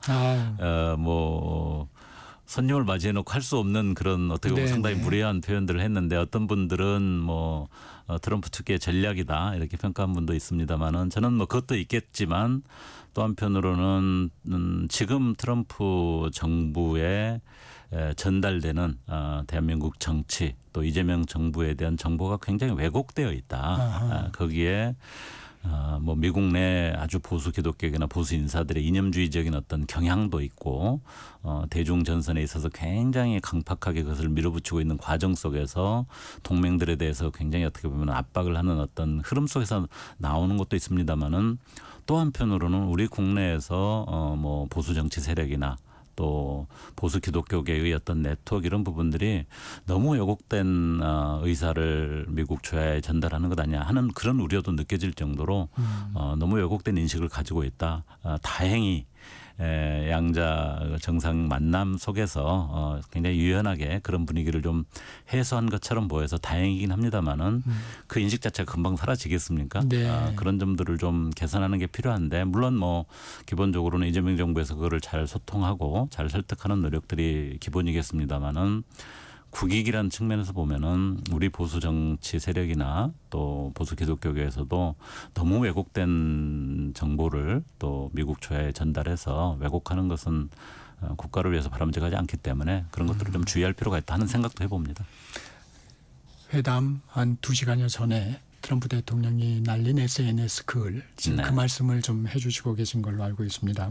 Speaker 15: 손님을 맞이해놓고 할 수 없는 그런 어떻게 보면 상당히 무례한 표현들을 했는데, 어떤 분들은 트럼프 특유의 전략이다 이렇게 평가한 분도 있습니다만은 저는 그것도 있겠지만 또 한편으로는 지금 트럼프 정부의 전달되는 대한민국 정치 또 이재명 정부에 대한 정보가 굉장히 왜곡되어 있다. 거기에 뭐 미국 내 아주 보수 기독교계나 보수 인사들의 이념주의적인 어떤 경향도 있고 대중 전선에 있어서 굉장히 강팍하게 그것을 밀어붙이고 있는 과정 속에서 동맹들에 대해서 굉장히 어떻게 보면 압박을 하는 어떤 흐름 속에서 나오는 것도 있습니다만은 또 한편으로는 우리 국내에서 뭐 보수 정치 세력이나 또 보수 기독교계의 어떤 네트워크 이런 부분들이 너무 왜곡된 의사를 미국 조야에 전달하는 것 아니냐 하는 그런 우려도 느껴질 정도로 너무 왜곡된 인식을 가지고 있다. 다행히 양자 정상 만남 속에서 굉장히 유연하게 그런 분위기를 좀 해소한 것처럼 보여서 다행이긴 합니다만은 그 인식 자체가 금방 사라지겠습니까?
Speaker 1: 네.
Speaker 15: 그런 점들을 좀 개선하는 게 필요한데 물론 뭐 기본적으로는 이재명 정부에서 그거를 잘 소통하고 잘 설득하는 노력들이 기본이겠습니다만은 국익이라는 측면에서 보면은 우리 보수 정치 세력이나 또 보수 기독교계에서도 너무 왜곡된 정보를 또 미국 조야에 전달해서 왜곡하는 것은 국가를 위해서 바람직하지 않기 때문에 그런 것들을 좀 주의할 필요가 있다 하는 생각도 해봅니다.
Speaker 1: 회담 한 2시간여 전에 트럼프 대통령이 날린 SNS 글 지금
Speaker 15: 네.
Speaker 1: 그 말씀을 좀 해주시고 계신 걸로 알고 있습니다.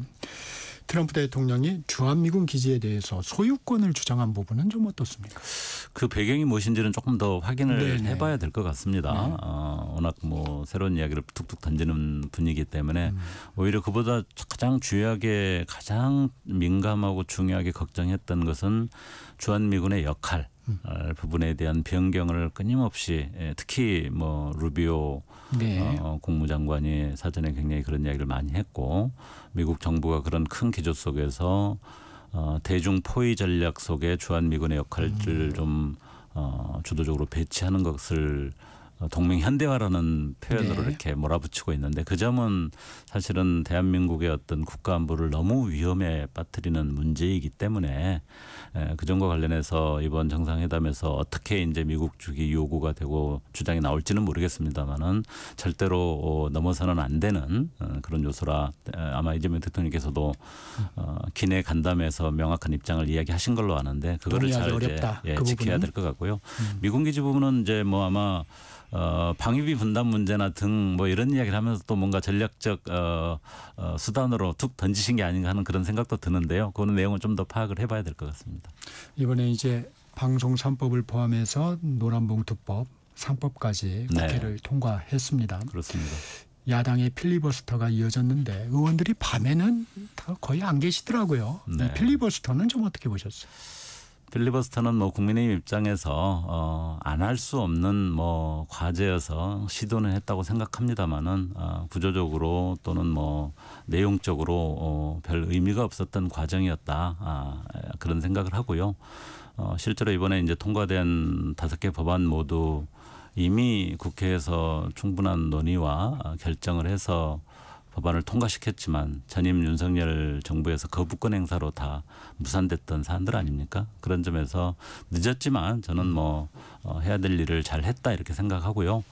Speaker 1: 트럼프 대통령이 주한미군 기지에 대해서 소유권을 주장한 부분은 좀 어떻습니까?
Speaker 15: 그 배경이 무엇인지는 조금 더 확인을
Speaker 1: 네네.
Speaker 15: 해봐야 될 것 같습니다.
Speaker 1: 네.
Speaker 15: 워낙 뭐 새로운 이야기를 툭툭 던지는 분이기 때문에 오히려 그보다 가장 중요하게 가장 민감하고 중요하게 걱정했던 것은 주한미군의 역할 부분에 대한 변경을 끊임없이 특히 뭐 루비오
Speaker 1: 네.
Speaker 15: 국무장관이 사전에 굉장히 그런 이야기를 많이 했고 미국 정부가 그런 큰 기조 속에서 대중 포위 전략 속에 주한미군의 역할을 좀 주도적으로 배치하는 것을 동맹 현대화라는 표현으로
Speaker 1: 네.
Speaker 15: 이렇게 몰아붙이고 있는데 그 점은 사실은 대한민국의 어떤 국가 안보를 너무 위험에 빠뜨리는 문제이기 때문에 그 점과 관련해서 이번 정상회담에서 어떻게 이제 미국 측이 요구가 되고 주장이 나올지는 모르겠습니다만은 절대로 넘어서는 안 되는 그런 요소라 아마 이재명 대통령께서도 기내 간담회에서 명확한 입장을 이야기하신 걸로 아는데 그거를 잘
Speaker 1: 어렵다.
Speaker 15: 이제
Speaker 1: 그
Speaker 15: 지켜야
Speaker 1: 부분은?
Speaker 15: 될 것 같고요. 미군 기지 부분은 이제 뭐 아마 방위비 분담 문제나 등 뭐 이런 이야기를 하면서 또 뭔가 전략적 수단으로 툭 던지신 게 아닌가 하는 그런 생각도 드는데요. 그런 내용을 좀 더 파악을 해봐야 될 것 같습니다.
Speaker 1: 이번에 이제 방송 3법을 포함해서 노란봉투법 3법까지 국회를 통과했습니다.
Speaker 15: 그렇습니다.
Speaker 1: 야당의 필리버스터가 이어졌는데 의원들이 밤에는 다 거의 안 계시더라고요.
Speaker 15: 네.
Speaker 1: 이 필리버스터는 좀 어떻게 보셨어요?
Speaker 15: 필리버스터는 뭐 국민의힘 입장에서 안 할 수 없는 뭐 과제여서 시도는 했다고 생각합니다만은 구조적으로 또는 뭐 내용적으로 별 의미가 없었던 과정이었다 그런 생각을 하고요. 실제로 이번에 이제 통과된 5개 법안 모두 이미 국회에서 충분한 논의와 결정을 해서 법안을 통과시켰지만 전임 윤석열 정부에서 거부권 행사로 다 무산됐던 사안들 아닙니까? 그런 점에서 늦었지만 저는 뭐 해야 될 일을 잘 했다 이렇게 생각하고요.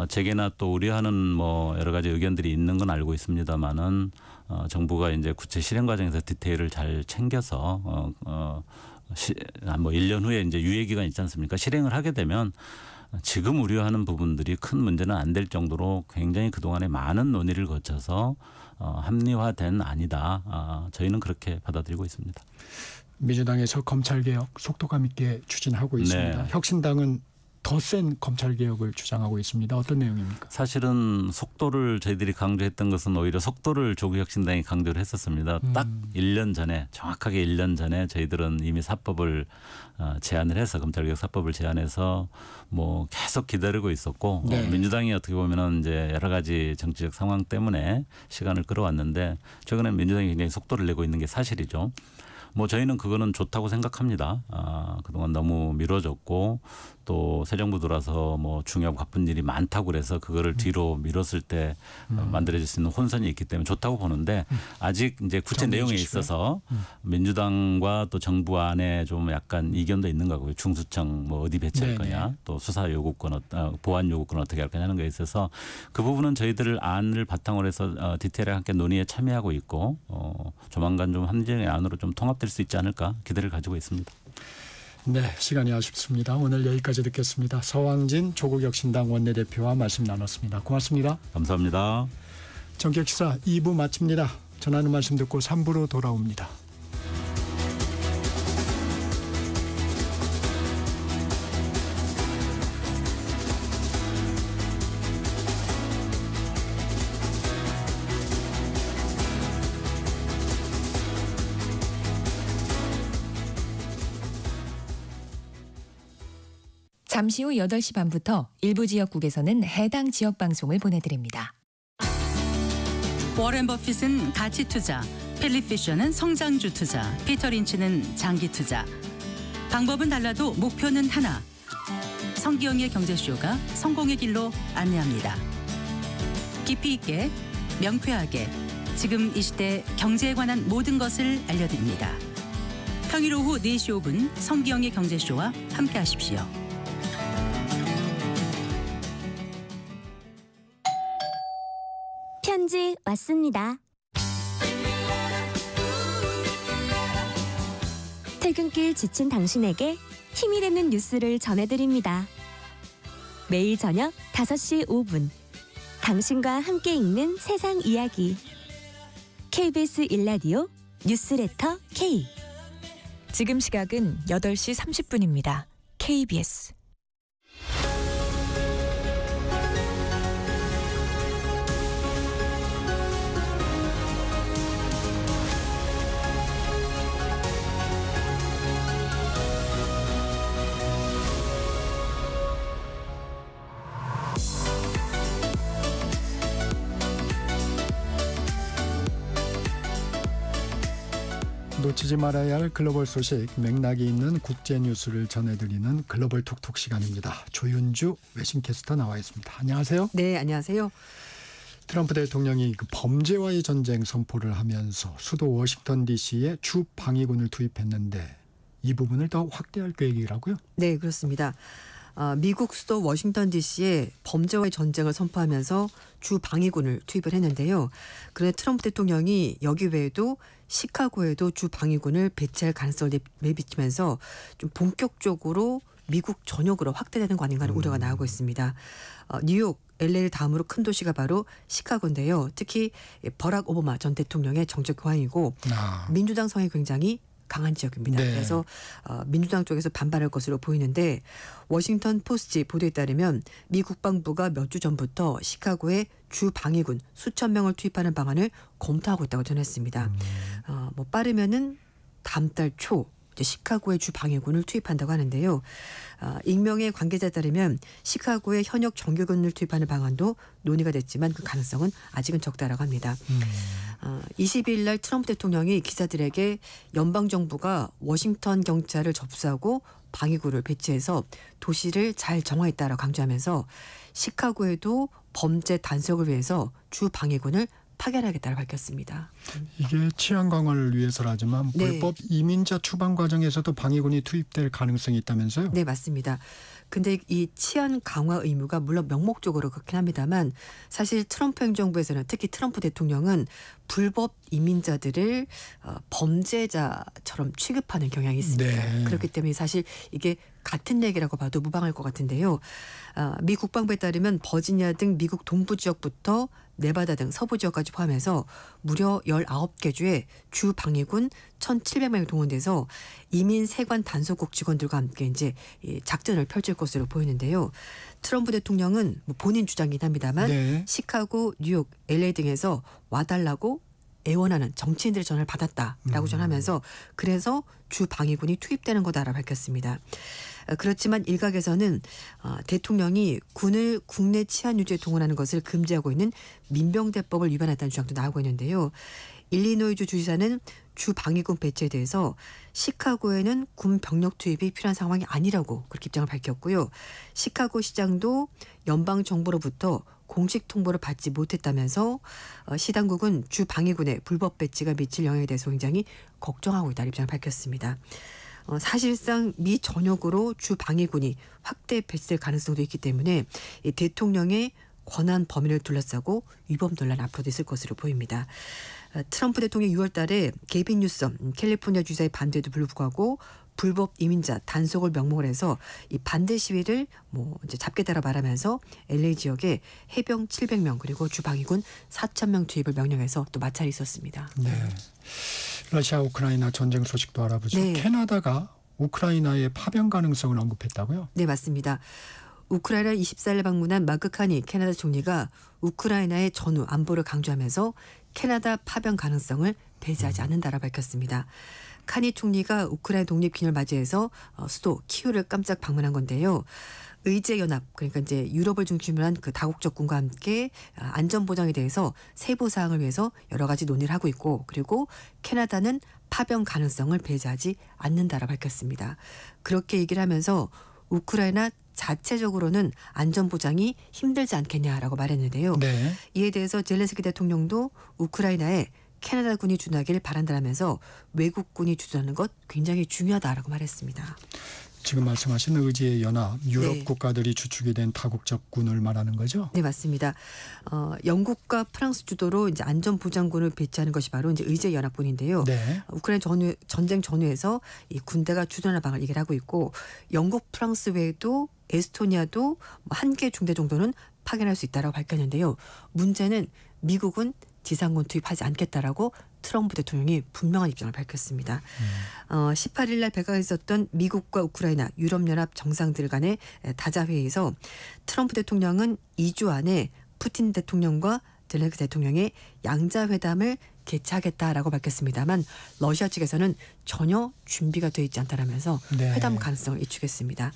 Speaker 15: 제게나 또 우려하는 뭐 여러 가지 의견들이 있는 건 알고 있습니다만은 정부가 이제 구체 실행 과정에서 디테일을 잘 챙겨서 뭐 1년 후에 이제 유예 기간 있지 않습니까? 실행을 하게 되면 지금 우려하는 부분들이 큰 문제는 안 될 정도로 굉장히 그동안에 많은 논의를 거쳐서 합리화된 안이다. 저희는 그렇게 받아들이고 있습니다.
Speaker 1: 민주당에서 검찰개혁 속도감 있게 추진하고 있습니다.
Speaker 15: 네.
Speaker 1: 혁신당은 더 센 검찰개혁을 주장하고 있습니다. 어떤 내용입니까?
Speaker 15: 사실은 속도를 저희들이 강조했던 것은 오히려 속도를 조국혁신당이 강조를 했었습니다. 딱 1년 전에 정확하게 1년 전에 저희들은 이미 사법을 제안을 해서 검찰개혁 사법을 제안해서 뭐 계속 기다리고 있었고
Speaker 1: 네.
Speaker 15: 민주당이 어떻게 보면은 이제 여러 가지 정치적 상황 때문에 시간을 끌어왔는데 최근에 민주당이 굉장히 속도를 내고 있는 게 사실이죠. 뭐 저희는 그거는 좋다고 생각합니다. 그동안 너무 미뤄졌고 또 새 정부 들어서 뭐 중요하고 바쁜 일이 많다고 그래서 그거를 뒤로 미뤘을 때 만들어질 수 있는 혼선이 있기 때문에 좋다고 보는데 아직 이제 구체 내용에 있어서 민주당과 또 정부 안에 좀 약간 이견도 있는 거고요. 중수청 뭐 어디 배치할 거냐 또 수사 요구권 보안 요구권 어떻게 할 거냐 하는 거에 있어서 그 부분은 저희들 안을 바탕으로 해서 디테일하게 함께 논의에 참여하고 있고 조만간 좀 합리적인 안으로 좀 통합될 될 수 있지 않을까 기대를 가지고 있습니다.
Speaker 1: 네, 시간이 아쉽습니다. 오늘 여기까지 듣겠습니다. 서왕진 조국혁신당 원내대표와 말씀 나눴습니다. 고맙습니다.
Speaker 15: 감사합니다.
Speaker 1: 정격시사 2부 마칩니다. 전하는 말씀 듣고 3부로 돌아옵니다.
Speaker 16: 잠시 후 8시 반부터 일부 지역국에서는 해당 지역 방송을 보내드립니다.
Speaker 17: 워렌 버핏은 가치 투자, 필립 피셔는 성장주 투자, 피터 린치는 장기 투자. 방법은 달라도 목표는 하나. 성기영의 경제쇼가 성공의 길로 안내합니다. 깊이 있게, 명쾌하게, 지금 이 시대 경제에 관한 모든 것을 알려드립니다. 평일 오후 4시 5분 성기영의 경제쇼와 함께하십시오.
Speaker 18: 편지 왔습니다. 퇴근길 지친 당신에게 힘이 되는 뉴스를 전해드립니다. 매일 저녁 5시 5분 당신과 함께 읽는 세상 이야기 KBS 1라디오 뉴스레터 K.
Speaker 16: 지금 시각은 8시 30분입니다. KBS
Speaker 1: 놓치지 말아야 할 글로벌 소식, 맥락이 있는 국제 뉴스를 전해드리는 글로벌 톡톡 시간입니다. 조윤주 외신캐스터 나와 있습니다. 안녕하세요.
Speaker 19: 네, 안녕하세요.
Speaker 1: 트럼프 대통령이 범죄와의 전쟁 선포를 하면서 수도 워싱턴 DC에 주 방위군을 투입했는데 이 부분을 더 확대할 계획이라고요?
Speaker 19: 네, 그렇습니다. 미국 수도 워싱턴 DC에 범죄와의 전쟁을 선포하면서 주 방위군을 투입을 했는데요. 그런데 트럼프 대통령이 여기 외에도 시카고에도 주 방위군을 배치할 가능성을 내비치면서 좀 본격적으로 미국 전역으로 확대되는 거 아닌가 하는 우려가 나오고 있습니다. 뉴욕, LA를 다음으로 큰 도시가 바로 시카고인데요. 특히 버락 오바마 전 대통령의 정책 교환이고 민주당 성이 굉장히 강한 지역입니다.
Speaker 1: 네.
Speaker 19: 그래서 민주당 쪽에서 반발할 것으로 보이는데 워싱턴 포스트 보도에 따르면 미 국방부가 몇 주 전부터 시카고에 주 방위군 수천 명을 투입하는 방안을 검토하고 있다고 전했습니다. 빠르면은 다음 달 초 시카고에 주 방위군을 투입한다고 하는데요. 익명의 관계자에 따르면 시카고에 현역 정규군을 투입하는 방안도 논의가 됐지만 그 가능성은 아직은 적다라고 합니다. 22일 날 트럼프 대통령이 기자들에게 연방정부가 워싱턴 경찰을 접수하고 방위군을 배치해서 도시를 잘 정화했다라고 강조하면서 시카고에도 범죄 단속을 위해서 주 방위군을 파견하겠다고 밝혔습니다.
Speaker 1: 이게 치안 강화를 위해서라지만 불법 이민자 추방 과정에서도 방위군이 투입될 가능성이 있다면서요?
Speaker 19: 네, 맞습니다. 근데 이 치안 강화 의무가 물론 명목적으로 그렇긴 합니다만 사실 트럼프 행정부에서는 특히 트럼프 대통령은 불법 이민자들을 범죄자처럼 취급하는 경향이 있습니다.
Speaker 1: 네.
Speaker 19: 그렇기 때문에 사실 이게 같은 얘기라고 봐도 무방할 것 같은데요. 미 국방부에 따르면 버지니아 등 미국 동부 지역부터 네바다 등 서부 지역까지 포함해서 무려 19개 주에 주 방위군 1,700명이 동원돼서 이민 세관 단속국 직원들과 함께 이제 작전을 펼칠 것으로 보이는데요. 트럼프 대통령은 본인 주장이긴 합니다만 시카고, 뉴욕, LA 등에서 와달라고 애원하는 정치인들의 전화를 받았다라고 전하면서 그래서 주 방위군이 투입되는 거다라고 밝혔습니다. 그렇지만 일각에서는 대통령이 군을 국내 치안 유지에 동원하는 것을 금지하고 있는 민병대법을 위반했다는 주장도 나오고 있는데요. 일리노이주 주지사는 주 방위군 배치에 대해서 시카고에는 군 병력 투입이 필요한 상황이 아니라고 그렇게 입장을 밝혔고요. 시카고 시장도 연방 정부로부터 공식 통보를 받지 못했다면서 시 당국은 주 방위군의 불법 배치가 미칠 영향에 대해서 굉장히 걱정하고 있다는 입장을 밝혔습니다. 사실상 미 전역으로 주 방위군이 확대 배치될 가능성도 있기 때문에 이 대통령의 권한 범위를 둘러싸고 위법 논란 앞으로도 있을 것으로 보입니다. 트럼프 대통령이 6월 달에 게빈 뉴섬 캘리포니아 주지사의 반대에도 불구하고 불법 이민자 단속을 명목으로 해서 이 반대 시위를 뭐 이제 잡겠다라 말하면서 LA 지역에 해병 700명 그리고 주방위군 4,000명 투입을 명령해서 또 마찰이 있었습니다.
Speaker 1: 네. 러시아 우크라이나 전쟁 소식도 알아보죠.
Speaker 19: 네.
Speaker 1: 캐나다가 우크라이나의 파병 가능성을 언급했다고요?
Speaker 19: 네, 맞습니다. 우크라이나 24일 방문한 마크 카니 캐나다 총리가 우크라이나의 전후 안보를 강조하면서 캐나다 파병 가능성을 배제하지 않는다라 밝혔습니다. 카니 총리가 우크라이나 독립기념을 맞이해서 수도 키우를 깜짝 방문한 건데요. 의제연합 그러니까 이제 유럽을 중심으로 한 그 다국적군과 함께 안전 보장에 대해서 세부 사항을 위해서 여러 가지 논의를 하고 있고 그리고 캐나다는 파병 가능성을 배제하지 않는다라 밝혔습니다. 그렇게 얘기를 하면서 우크라이나 자체적으로는 안전 보장이 힘들지 않겠냐라고 말했는데요.
Speaker 1: 네.
Speaker 19: 이에 대해서 젤렌스키 대통령도 우크라이나에 캐나다군이 주둔하길 바란다라면서 외국군이 주둔하는 것 굉장히 중요하다라고 말했습니다.
Speaker 1: 지금 말씀하신 의지의 연합, 유럽
Speaker 19: 네.
Speaker 1: 국가들이 주축이 된 다국적군을 말하는 거죠?
Speaker 19: 네, 맞습니다. 영국과 프랑스 주도로 이제 안전보장군을 배치하는 것이 바로 이제 의제 연합군인데요.
Speaker 1: 네.
Speaker 19: 우크라이나 전쟁 전후에서 이 군대가 주둔하는 방을 얘기를 하고 있고 영국, 프랑스 외에도 에스토니아도 한 개 중대 정도는 파견할 수 있다라고 밝혔는데요. 문제는 미국은 지상군 투입하지 않겠다라고 트럼프 대통령이 분명한 입장을 밝혔습니다. 18일 날 백악관에 있었던 미국과 우크라이나 유럽연합 정상들 간의 다자회의에서 트럼프 대통령은 2주 안에 푸틴 대통령과 젤렌스키 대통령의 양자회담을 개최하겠다라고 밝혔습니다만 러시아 측에서는 전혀 준비가 되어 있지 않다라면서
Speaker 1: 네.
Speaker 19: 회담 가능성을 일축했습니다.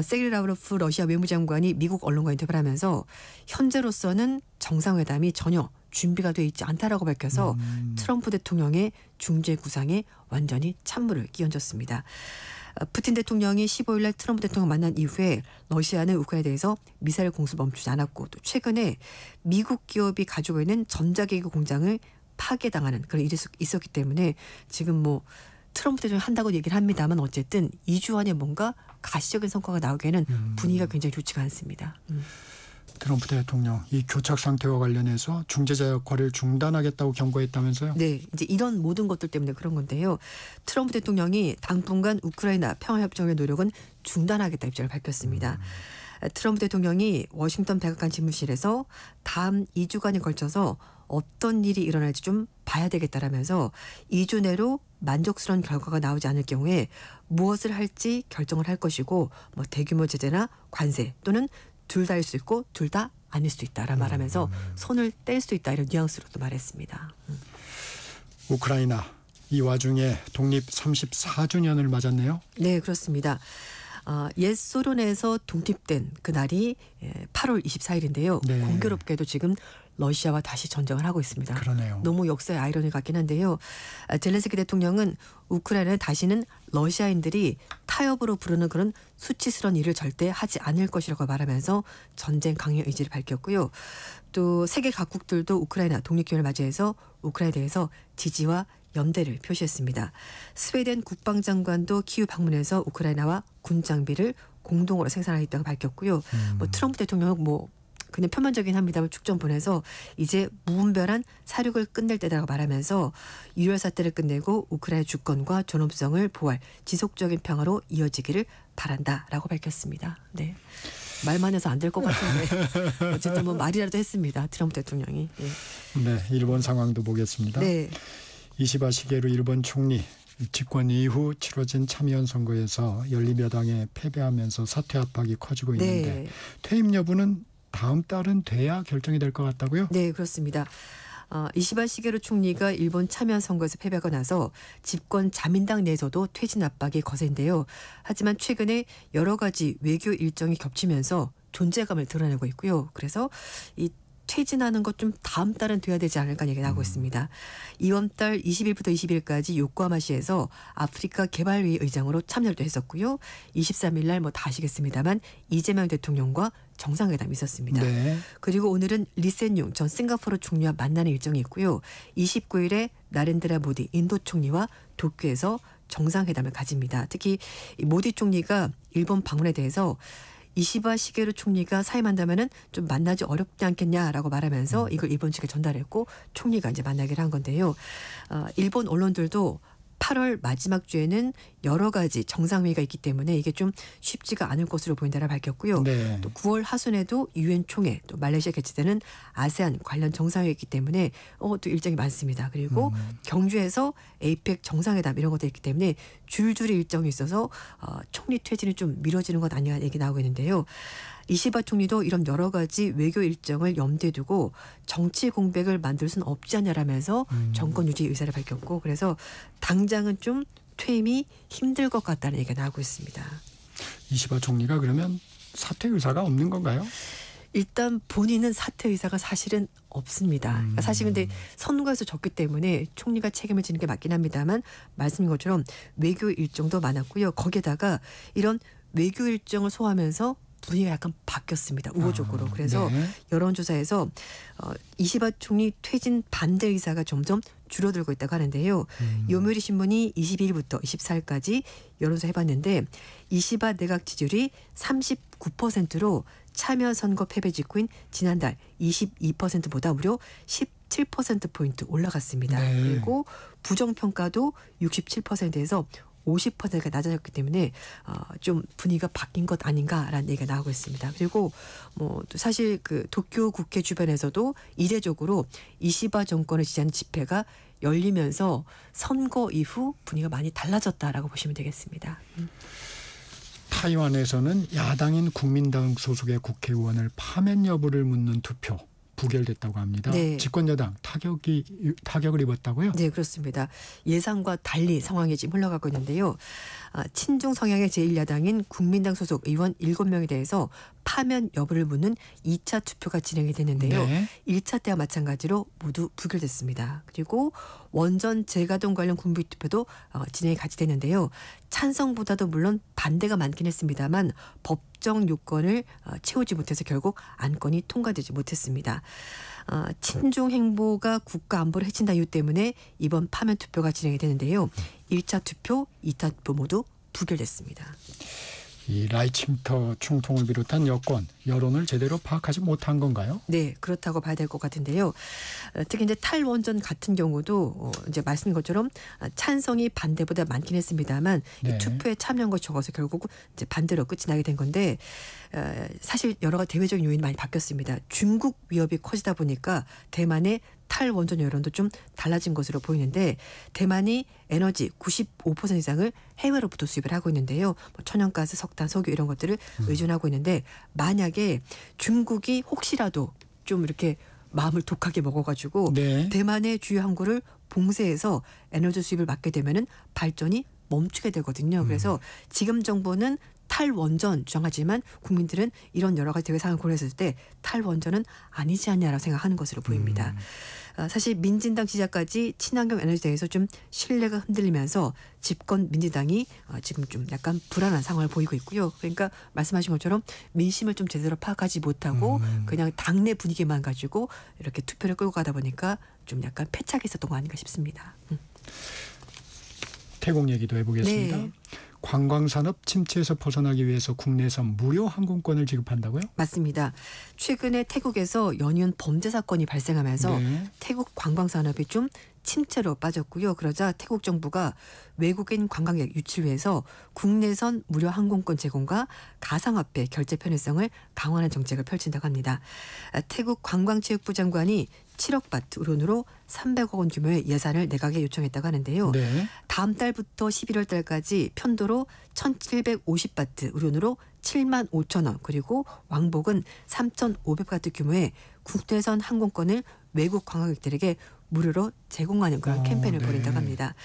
Speaker 19: 세르게이 라브로프 러시아 외무장관이 미국 언론과 인터뷰를 하면서 현재로서는 정상회담이 전혀 준비가 되어 있지 않다라고 밝혀서 트럼프 대통령의 중재 구상에 완전히 찬물을 끼얹었습니다. 푸틴 대통령이 15일 날 트럼프 대통령 만난 이후에 러시아는 우크라이나에 대해서 미사일 공습 멈추지 않았고 또 최근에 미국 기업이 가지고 있는 전자기기 공장을 파괴당하는 그런 일이 있었기 때문에 지금 뭐 트럼프 대통령이 한다고 얘기를 합니다만 어쨌든 2주 안에 뭔가 가시적인 성과가 나오기에는 분위기가 굉장히 좋지가 않습니다.
Speaker 1: 트럼프 대통령 이 교착 상태와 관련해서 중재자 역할을 중단하겠다고 경고했다면서요?
Speaker 19: 네, 이제 이런 모든 것들 때문에 그런 건데요. 트럼프 대통령이 당분간 우크라이나 평화협정의 노력은 중단하겠다 입장을 밝혔습니다. 트럼프 대통령이 워싱턴 백악관 집무실에서 다음 2주간에 걸쳐서 어떤 일이 일어날지 좀 봐야 되겠다라면서 2주 내로 만족스러운 결과가 나오지 않을 경우에 무엇을 할지 결정을 할 것이고 뭐 대규모 제재나 관세 또는 둘 다일 수 있고 둘 다 아닐 수도 있다라 말하면서 손을 뗄 수도 있다 이런 뉘앙스로도 말했습니다.
Speaker 1: 우크라이나 이 와중에 독립 34주년을 맞았네요.
Speaker 19: 네, 그렇습니다. 옛 소련에서 독립된 그날이 8월 24일인데요.
Speaker 1: 네.
Speaker 19: 공교롭게도 지금 러시아와 다시 전쟁을 하고 있습니다.
Speaker 1: 그러네요.
Speaker 19: 너무 역사의 아이러니 같긴 한데요. 젤렌스키 대통령은 우크라이나는 다시는 러시아인들이 타협으로 부르는 그런 수치스러운 일을 절대 하지 않을 것이라고 말하면서 전쟁 강요 의지를 밝혔고요. 또 세계 각국들도 우크라이나 독립기념을 맞이해서 우크라이나에 대해서 지지와 연대를 표시했습니다. 스웨덴 국방장관도 키우 방문해서 우크라이나와 군 장비를 공동으로 생산하겠다고 밝혔고요. 뭐 트럼프 대통령은 뭐 그냥 표면적인 합니다만 축전 보내서 이제 무분별한 사륙을 끝낼 때라고 말하면서 유혈 사태를 끝내고 우크라이나 주권과 존엄성을 보호할 지속적인 평화로 이어지기를 바란다라고 밝혔습니다. 네. 말만 해서 안 될 것 같은데 어쨌든 뭐 말이라도 했습니다. 트럼프 대통령이. 네,
Speaker 1: 네, 일본 상황도 보겠습니다.
Speaker 19: 네.
Speaker 1: 이시바 시게루 일본 총리 집권 이후 치러진 참의원 선거에서 연립여당에 패배하면서 사퇴 압박이 커지고 있는데
Speaker 19: 네.
Speaker 1: 퇴임 여부는 다음 달은 돼야 결정이 될 것 같다고요?
Speaker 19: 네, 그렇습니다. 이시바 시게루 총리가 일본 참여한 선거에서 패배하고 나서 집권 자민당 내에서도 퇴진 압박이 거센데요. 하지만 최근에 여러 가지 외교 일정이 겹치면서 존재감을 드러내고 있고요. 그래서 이 퇴진하는 것 좀 다음 달은 돼야 되지 않을까 얘기를 하고 있습니다. 이번 달 20일부터 20일까지 요코하마시에서 아프리카 개발회의 의장으로 참여도 했었고요. 23일 날 뭐 다 아시겠습니다만 이재명 대통령과 정상회담이 있었습니다.
Speaker 1: 네.
Speaker 19: 그리고 오늘은 리센융 전 싱가포르 총리와 만나는 일정이 있고요. 29일에 나렌드라 모디 인도 총리와 도쿄에서 정상회담을 가집니다. 특히 모디 총리가 일본 방문에 대해서 이시바 시게루 총리가 사임한다면은 좀 만나지 어렵지 않겠냐라고 말하면서 이걸 일본 측에 전달했고 총리가 이제 만나기를 한 건데요. 일본 언론들도 8월 마지막 주에는 여러 가지 정상회의가 있기 때문에 이게 좀 쉽지가 않을 것으로 보인다라 밝혔고요.
Speaker 1: 네.
Speaker 19: 또 9월 하순에도 유엔 총회, 또 말레이시아 개최되는 아세안 관련 정상회의 있기 때문에 또 일정이 많습니다. 그리고 경주에서 에이펙 정상회담 이런 것도 있기 때문에 줄줄이 일정이 있어서 총리 퇴진이 좀 미뤄지는 것 아니냐 얘기 나오고 있는데요. 이시바 총리도 이런 여러 가지 외교 일정을 염두에 두고 정치 공백을 만들 수는 없지 않냐라면서 정권 유지 의사를 밝혔고 그래서 당장은 좀 퇴임이 힘들 것 같다는 얘기가 나오고 있습니다.
Speaker 1: 이시바 총리가 그러면 사퇴 의사가 없는 건가요?
Speaker 19: 일단 본인은 사퇴 의사가 사실은 없습니다. 그러니까 사실 근데 선거에서 졌기 때문에 총리가 책임을 지는 게 맞긴 합니다만 말씀인 것처럼 외교 일정도 많았고요. 거기에다가 이런 외교 일정을 소화하면서 분위기가 약간 바뀌었습니다. 우호적으로. 그래서
Speaker 1: 네.
Speaker 19: 여론조사에서 이시바 총리 퇴진 반대 의사가 점점 줄어들고 있다고 하는데요. 요미우리 신문이 22일부터 24일까지 여론조사 해봤는데 이시바 내각 지지율이 39%로 참여 선거 패배 직후인 지난달 22%보다 무려 17%포인트 올라갔습니다.
Speaker 1: 네.
Speaker 19: 그리고 부정평가도 67%에서 50%가 낮아졌기 때문에 좀 분위기가 바뀐 것 아닌가라는 얘기가 나오고 있습니다. 그리고 뭐 또 사실 그 도쿄 국회 주변에서도 이례적으로 이시바 정권을 지지하는 집회가 열리면서 선거 이후 분위기가 많이 달라졌다라고 보시면 되겠습니다.
Speaker 1: 타이완에서는 야당인 국민당 소속의 국회의원을 파면 여부를 묻는 투표 부결됐다고 합니다.
Speaker 19: 네.
Speaker 1: 집권 여당 타격을 입었다고요?
Speaker 19: 네, 그렇습니다. 예상과 달리 상황이 지금 흘러가고 있는데요. 친중 성향의 제1야당인 국민당 소속 의원 7명에 대해서 파면 여부를 묻는 2차 투표가 진행이 됐는데요.
Speaker 1: 네.
Speaker 19: 1차 때와 마찬가지로 모두 부결됐습니다. 그리고 원전 재가동 관련 군부투표도 진행이 같이 됐는데요. 찬성보다도 물론 반대가 많긴 했습니다만 법정 요건을 채우지 못해서 결국 안건이 통과되지 못했습니다. 친중 행보가 국가 안보를 해친다 이유 때문에 이번 파면 투표가 진행이 되는데요. 1차 투표, 2차 투표 모두 부결됐습니다.
Speaker 1: 이 라이침터 총통을 비롯한 여권, 여론을 제대로 파악하지 못한 건가요?
Speaker 19: 네, 그렇다고 봐야 될 것 같은데요. 특히 이제 탈원전 같은 경우도 이제 말씀인 것처럼 찬성이 반대보다 많긴 했습니다만
Speaker 1: 네.
Speaker 19: 이 투표에 참여한 것이 적어서 결국 이제 반대로 끝이 나게 된 건데 사실 여러 가지 대외적인 요인이 많이 바뀌었습니다. 중국 위협이 커지다 보니까 대만의 탈원전 여론도 좀 달라진 것으로 보이는데 대만이 에너지 95% 이상을 해외로부터 수입을 하고 있는데요. 뭐 천연가스, 석탄, 석유 이런 것들을 의존하고 있는데 만약에 중국이 혹시라도 좀 이렇게 마음을 독하게 먹어가지고
Speaker 1: 네.
Speaker 19: 대만의 주요 항구를 봉쇄해서 에너지 수입을 막게 되면은 발전이 멈추게 되거든요. 그래서 지금 정부는 탈원전 주장하지만 국민들은 이런 여러 가지 대외 상황을 고려했을 때 탈원전은 아니지 않냐라고 생각하는 것으로 보입니다. 사실 민진당 지지자까지 친환경 에너지에 대해서 좀 신뢰가 흔들리면서 집권 민주당이 지금 좀 약간 불안한 상황을 보이고 있고요. 그러니까 말씀하신 것처럼 민심을 좀 제대로 파악하지 못하고 그냥 당내 분위기만 가지고 이렇게 투표를 끌고 가다 보니까 좀 약간 패착이 있었던 거 아닌가 싶습니다.
Speaker 1: 태국 얘기도 해보겠습니다.
Speaker 19: 네.
Speaker 1: 관광산업 침체에서 벗어나기 위해서 국내선 무료 항공권을 지급한다고요?
Speaker 19: 맞습니다. 최근에 태국에서 연이은 범죄 사건이 발생하면서
Speaker 1: 네.
Speaker 19: 태국 관광산업이 좀 침체로 빠졌고요. 그러자 태국 정부가 외국인 관광객 유치를 위해서 국내선 무료 항공권 제공과 가상화폐 결제 편의성을 강화하는 정책을 펼친다고 합니다. 태국 관광체육부 장관이 7억 바트 우론으로 300억 원 규모의 예산을 내각에 요청했다고 하는데요.
Speaker 1: 네.
Speaker 19: 다음 달부터 11월 달까지 편도로 1,750바트 우론으로 7만 5천 원 그리고 왕복은 3,500바트 규모의 국내선 항공권을 외국 관광객들에게 무료로 제공하는 그런 캠페인을 벌인다고 합니다.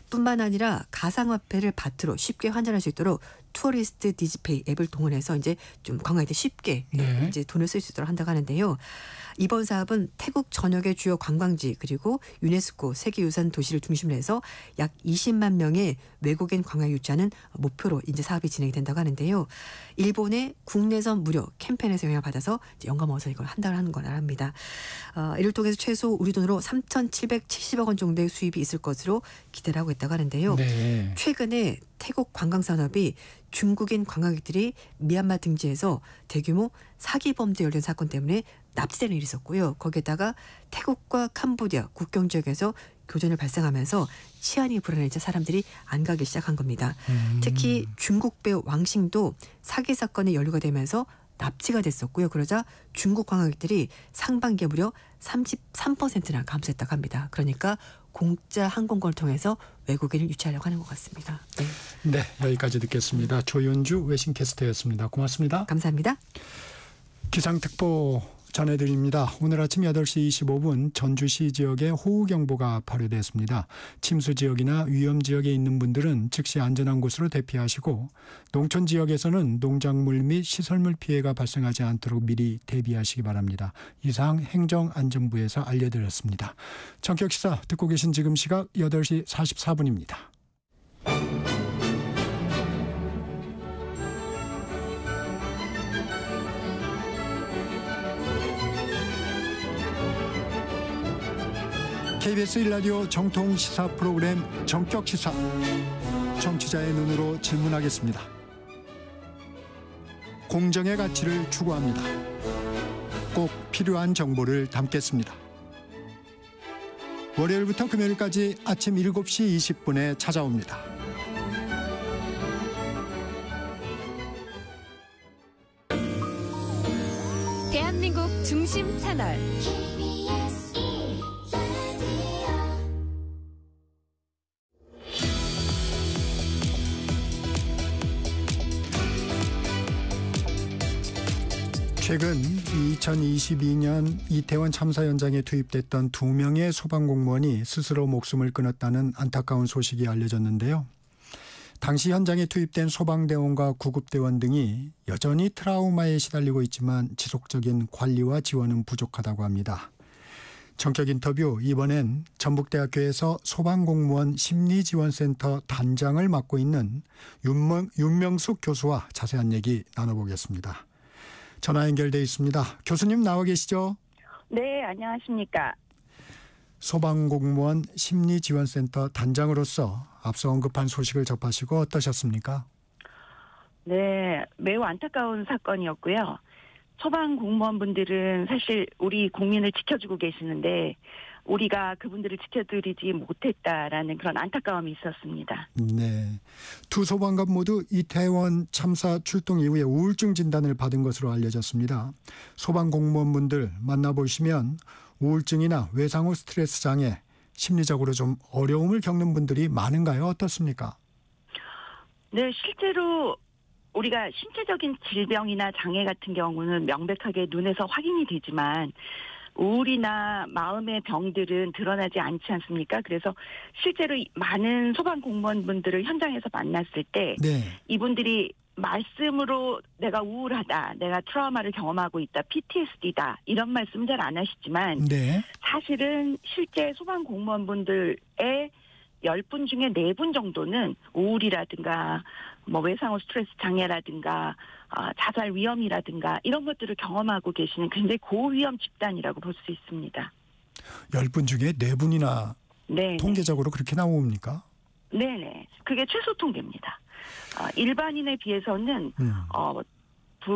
Speaker 19: 뿐만 아니라 가상화폐를 바트로 쉽게 환전할 수 있도록 투어리스트 디지페이 앱을 동원해서 이제 좀 관광객들 쉽게
Speaker 1: 네.
Speaker 19: 이제 돈을 쓸 수 있도록 한다고 하는데요. 이번 사업은 태국 전역의 주요 관광지 그리고 유네스코 세계유산 도시를 중심으로 해서 약 20만 명의 외국인 관광 유치하는 목표로 이제 사업이 진행이 된다고 하는데요. 일본의 국내선 무료 캠페인에서 영향을 받아서 이제 영감 얻어서 이걸 한다고 하는 거라 합니다. 이를 통해서 최소 우리 돈으로 3,770억 원 정도의 수입이 있을 것으로 기대를 하고 있다고 하는데요.
Speaker 1: 네.
Speaker 19: 최근에 태국 관광산업이 중국인 관광객들이 미얀마 등지에서 대규모 사기 범죄 관련 사건 때문에 납치되는 일이 있었고요. 거기에다가 태국과 캄보디아 국경 지역에서 교전이 발생하면서 치안이 불안해져 사람들이 안 가기 시작한 겁니다. 특히 중국 배우 왕싱도 사기 사건에 연루가 되면서 납치가 됐었고요. 그러자 중국 관광객들이 상반기에 무려 33%나 감소했다고 합니다. 그러니까 공짜 항공권을 통해서 외국인을 유치하려고 하는 것 같습니다.
Speaker 1: 네, 여기까지 듣겠습니다. 조윤주 외신캐스터였습니다. 고맙습니다.
Speaker 19: 감사합니다.
Speaker 1: 기상특보 전해드립니다. 오늘 아침 8시 25분 전주시 지역에 호우경보가 발효됐습니다. 침수지역이나 위험지역에 있는 분들은 즉시 안전한 곳으로 대피하시고 농촌 지역에서는 농작물 및 시설물 피해가 발생하지 않도록 미리 대비하시기 바랍니다. 이상 행정안전부에서 알려드렸습니다. 전격시사 듣고 계신 지금 시각 8시 44분입니다. KBS 1라디오 정통시사 프로그램 정격시사. 정치자의 눈으로 질문하겠습니다. 공정의 가치를 추구합니다. 꼭 필요한 정보를 담겠습니다. 월요일부터 금요일까지 아침 7시 20분에 찾아옵니다.
Speaker 20: 대한민국 중심 채널
Speaker 1: 최근 2022년 이태원 참사 현장에 투입됐던 2명의 소방공무원이 스스로 목숨을 끊었다는 안타까운 소식이 알려졌는데요. 당시 현장에 투입된 소방대원과 구급대원 등이 여전히 트라우마에 시달리고 있지만 지속적인 관리와 지원은 부족하다고 합니다. 전격 인터뷰, 이번엔 전북대학교에서 소방공무원 심리지원센터 단장을 맡고 있는 윤명숙 교수와 자세한 얘기 나눠보겠습니다. 전화 연결돼 있습니다. 교수님 나와 계시죠?
Speaker 21: 네, 안녕하십니까.
Speaker 1: 소방공무원 심리지원센터 단장으로서 앞서 언급한 소식을 접하시고 어떠셨습니까?
Speaker 21: 네, 매우 안타까운 사건이었고요. 소방공무원분들은 사실 우리 국민을 지켜주고 계시는데 우리가 그분들을 지켜드리지 못했다라는 그런 안타까움이 있었습니다.
Speaker 1: 네, 두 소방관 모두 이태원 참사 출동 이후에 우울증 진단을 받은 것으로 알려졌습니다. 소방공무원분들 만나보시면 우울증이나 외상 후 스트레스 장애, 심리적으로 좀 어려움을 겪는 분들이 많은가요? 어떻습니까?
Speaker 21: 네, 실제로 우리가 신체적인 질병이나 장애 같은 경우는 명백하게 눈에서 확인이 되지만 우울이나 마음의 병들은 드러나지 않지 않습니까? 그래서 실제로 많은 소방공무원분들을 현장에서 만났을 때 이분들이 말씀으로 내가 우울하다, 내가 트라우마를 경험하고 있다, PTSD다 이런 말씀 잘 안 하시지만 사실은 실제 소방공무원분들의 10분 중에 4분 정도는 우울이라든가 뭐 외상 후 스트레스 장애라든가 자살 위험이라든가 이런 것들을 경험하고 계시는 굉장히 고위험 집단이라고 볼 수 있습니다.
Speaker 1: 10분 중에 4분이나 통계적으로 그렇게 나옵니까?
Speaker 21: 네네. 그게 최소 통계입니다. 일반인에 비해서는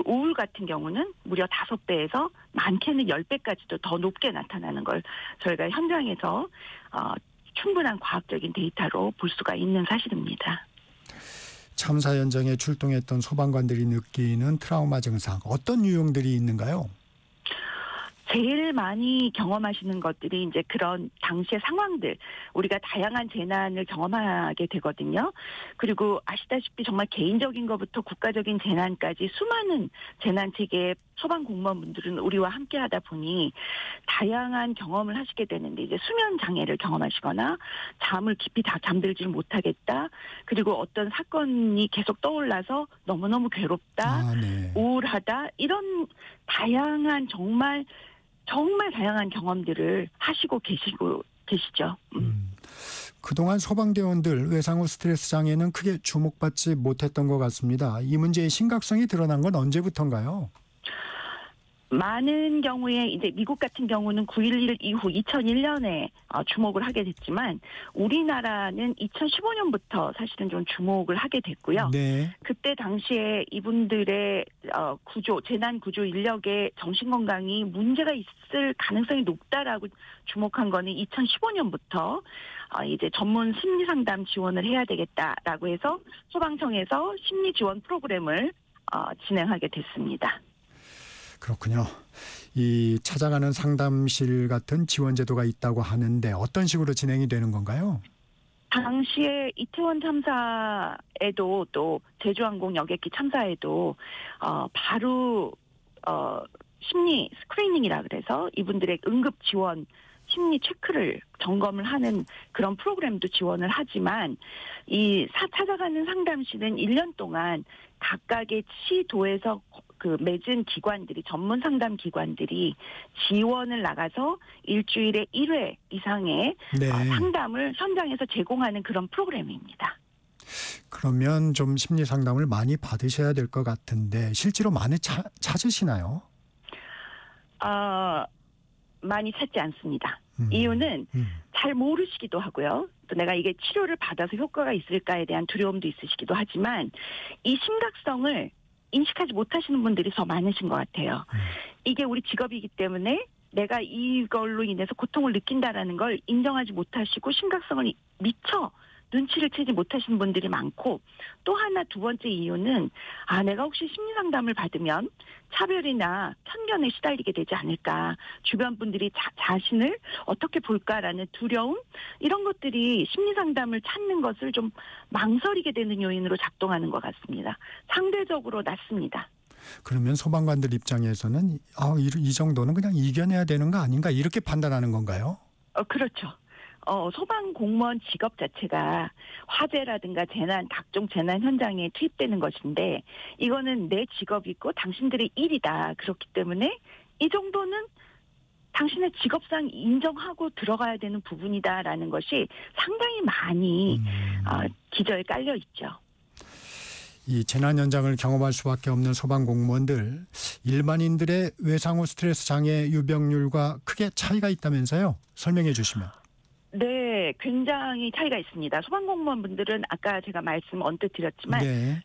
Speaker 21: 우울 같은 경우는 무려 5배에서 많게는 10배까지도 더 높게 나타나는 걸 저희가 현장에서 충분한 과학적인 데이터로 볼 수가 있는 사실입니다.
Speaker 1: 참사 현장에 출동했던 소방관들이 느끼는 트라우마 증상, 어떤 유형들이 있는가요?
Speaker 21: 제일 많이 경험하시는 것들이 이제 그런 당시의 상황들, 우리가 다양한 재난을 경험하게 되거든요. 그리고 아시다시피 정말 개인적인 것부터 국가적인 재난까지 수많은 재난 체계의 소방공무원분들은 우리와 함께하다 보니 다양한 경험을 하시게 되는데 이제 수면 장애를 경험하시거나 잠을 깊이 다 잠들지 못하겠다. 그리고 어떤 사건이 계속 떠올라서 너무너무 괴롭다, 우울하다 이런 다양한 정말 다양한 경험들을 하시고 계시죠.
Speaker 1: 그동안 소방대원들 외상 후 스트레스 장애는 크게 주목받지 못했던 것 같습니다. 이 문제의 심각성이 드러난 건 언제부터인가요?
Speaker 21: 많은 경우에 이제 미국 같은 경우는 9.11 이후 2001년에 주목을 하게 됐지만 우리나라는 2015년부터 사실은 좀 주목을 하게 됐고요.
Speaker 1: 네.
Speaker 21: 그때 당시에 이분들의 재난 구조 인력의 정신 건강이 문제가 있을 가능성이 높다라고 주목한 거는 2015년부터 이제 전문 심리 상담 지원을 해야 되겠다라고 해서 소방청에서 심리 지원 프로그램을 진행하게 됐습니다.
Speaker 1: 그렇군요. 이 찾아가는 상담실 같은 지원 제도가 있다고 하는데 어떤 식으로 진행이 되는 건가요?
Speaker 21: 당시에 이태원 참사에도 또 제주항공 여객기 참사에도 바로 심리 스크리닝이라 그래서 이분들의 응급 지원 심리 체크를 점검을 하는 그런 프로그램도 지원을 하지만 찾아가는 상담실은 1년 동안 각각의 시도에서 맺은 기관들이 전문 상담 기관들이 지원을 나가서 일주일에 1회 이상의 상담을 현장에서 제공하는 그런 프로그램입니다.
Speaker 1: 그러면 좀 심리 상담을 많이 받으셔야 될 것 같은데 실제로 많이 찾으시나요?
Speaker 21: 많이 찾지 않습니다. 이유는 잘 모르시기도 하고요. 또 내가 이게 치료를 받아서 효과가 있을까에 대한 두려움도 있으시기도 하지만 이 심각성을 인식하지 못하시는 분들이 더 많으신 것 같아요. 이게 우리 직업이기 때문에 내가 이걸로 인해서 고통을 느낀다라는 걸 인정하지 못하시고 심각성을 미처 눈치를 채지 못하시는 분들이 많고 또 하나 두 번째 이유는 내가 혹시 심리 상담을 받으면 차별이나 편견에 시달리게 되지 않을까 주변 분들이 자신을 어떻게 볼까라는 두려움 이런 것들이 심리 상담을 찾는 것을 좀 망설이게 되는 요인으로 작동하는 것 같습니다. 상대적으로 낮습니다.
Speaker 1: 그러면 소방관들 입장에서는 이 정도는 그냥 이겨내야 되는 거 아닌가 이렇게 판단하는 건가요?
Speaker 21: 그렇죠. 소방 공무원 직업 자체가 화재라든가 각종 재난 현장에 투입되는 것인데 이거는 내 직업이고 당신들의 일이다. 그렇기 때문에 이 정도는 당신의 직업상 인정하고 들어가야 되는 부분이다라는 것이 상당히 많이 기저에 깔려 있죠.
Speaker 1: 이 재난 현장을 경험할 수밖에 없는 소방 공무원들, 일반인들의 외상후 스트레스 장애 유병률과 크게 차이가 있다면서요? 설명해 주시면.
Speaker 21: 네, 굉장히 차이가 있습니다. 소방공무원분들은 아까 제가 말씀 언뜻 드렸지만